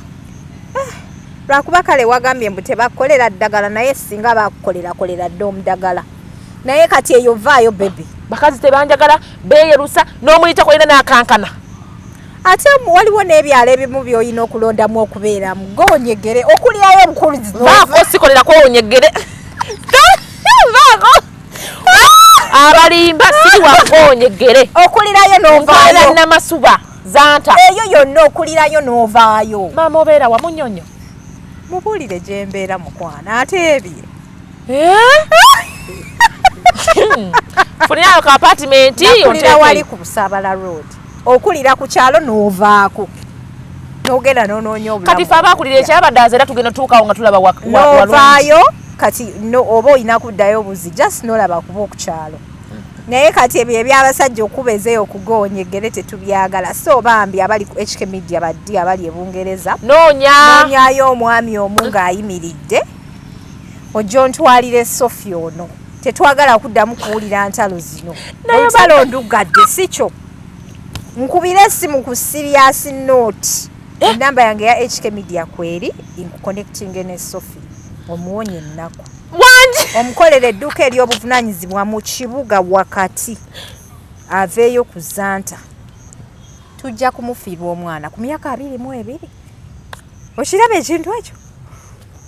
Lwakuba kale wagambye mbu tebakolera ddagala naye singa bakukolera dde omudagala naye kati eyo vaayo bebi. Bakazi tebanjagala beeyerusa n'omuyita kolera n'akankana. Ate waliwo n'ebyalo ebimu by'olina okulondamu okubeeramu gowonyegere okulirayo obukuluzi vaako sikolera kwowonyegere vaako abalimba siri wagowonyegere okulirayo n'ovaayo namasuba zanta eyo yonna okulirayo n'ovaayo. Maama obeera wamu nnyonnyo mubuulire gye mbeera mukwana ate ebyo funirayo ka apatimenti okulira wali ku Busaabala road okulira ku kyalo n'ovaako n'ogenda n'onoonya obulamu. Kati fe abaakulira ekyabaddaza era tugenda tuukawo nga tulaba n'ovaayo kati oba olina kuddayo obuzi just n'olaba kuba okukyalo. Naye kati ebyo ebyabasajja okubezeeyo okugowonyegere tetubyagala so bambi abali ku HK Media baddi abali e Bungereza noonyayo omwami omu ng'ayimiridde ojja ontwalire Sophie ono tetwagala kuddamu kuwulira ntalo zino ntalo ndugadde si kyo nkubira essimu ku serious note enamba yange ya HK Media kweri inkuconnecting ne Sophie omuwonye ennaku omukolera edduuka ery'obuvunaanyizibwa mu kibuga wakati aveeyo ku Zanta tujja kumufiirwa omwana ku myaka 22. Okiraba ekintu ekyo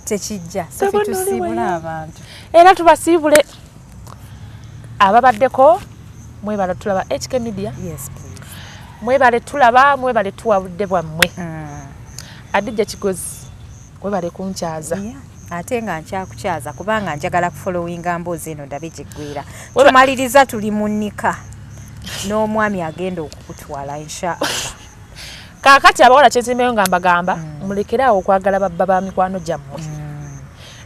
tekijja Sophie tusiibula abantu era tubasiibule ababaddeko mwebale tulaba HK Media. Yes please. Mwebale tulaba mwebale tuwabudde bwammwe. Adijja Kigozi mwebale kunkyaza. Ate nga nkyakukyaza kubanga njagala kufollowinga mboozi eno ndabe gyegwera. Tumaliriza tuli mu nnika n'omwami agenda okukutwala inshallah. Kaakati abawala kyezimeyo nga mbagamba mulekerawo okwagala babba ba mikwano gyammwe.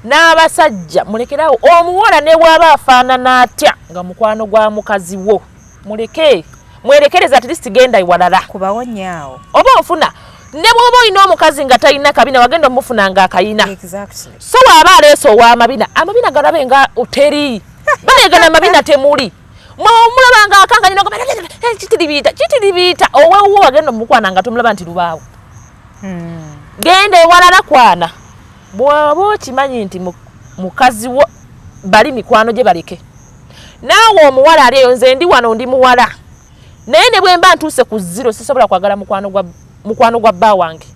N'abasajja mulekerawo omuwala ne bw'aba afaanana atya nga mukwano gwa mukazi wo muleke mwerekereza at least genda iwalala kubawonyaawo oba ofuna ne bwoba olina omukazi nga talina kabina wagenda omufunanga akayina Exactly. so waaba aleese ow'amabina amabina galabe nga oteri balegana amabina temuli mulabanga akankanyina kitiribiita owewo wagenda omukwana nga tomulaba nti lubaawo genda ewalala kwana bw'oba okimanyi nti mukazi wo bali mikwano gye baleke naawe omuwala ali eyo nze ndi wano ndi muwala naye ne bwe mba ntuuse ku zero sisobola kwagala mukwano gwa bba wange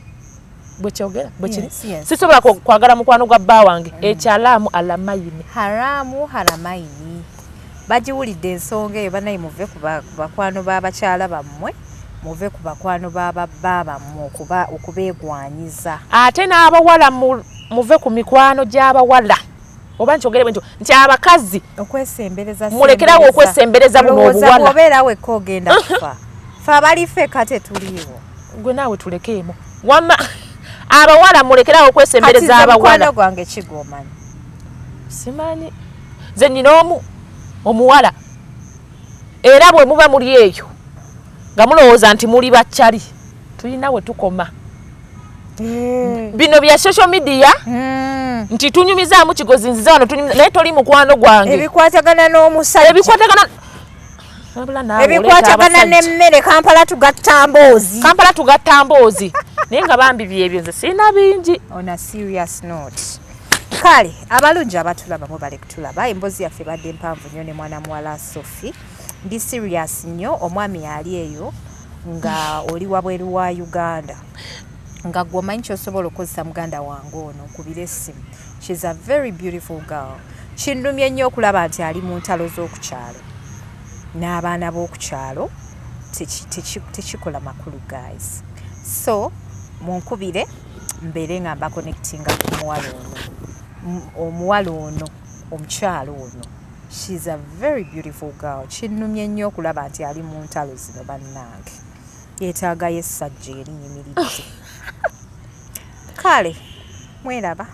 bwekyogera bwekiri sisobola kwagala mukwano gwa bba wange ekyalaamu alamayini haramu haramayini bagiwulidde ensonga eyo banayi muve ku bakwano b'abakyala bammwe muve ku bakwano b'ababba bammwe okubeegwanyiza ate n'abawala muve ku mikwano gy'abawala oba nkyogere bwentyo nti abakazi okwesembereza mulekerawo okwesembereza buno obuwala obeera wekka ogenda kufa fe abalife kate tuliiwo gwe naawe tulekeemu wama abawala mulekerawo okwesembereza abawala gwange kigomanyi simanyi nze nina omuwala era bwe muba muli eyo nga mulowooza nti muli bakyali tulina we tukoma bino bya social media nti tunyumizaamu kigozi nziza wano tunyumiza naye toli mukwano gwange ebikwatagana n'omusajja ebikwatagana n'emmere Kampala tugatta mboozi naye nga bambi byebyo nze sirina bingi on a serious note. Kale abalungi abatulaba mubale kutulaba embozi yaffe badde mpanvu nnyo ne mwana muwala Sophie ndi serious nnyo omwami ali eyo nga oli wabweru wa Uganda nga gwomanyi kyosobola okukozesa muganda wange ono nkubira essimu. She's a very beautiful girl. Kindumye nnyo okulaba nti ali mu ntalo z'okukyalo n'abaana b'okukyalo tekikola makulu guys. So munkubire mbeere nga mba connectinga ku omuwala ono omukyalo ono. She's a very beautiful girl. Kindumye nnyo okulaba nti ali mu ntalo zino bannange. Yeetaagayo essajja erinyimiridde. Kale mweraba.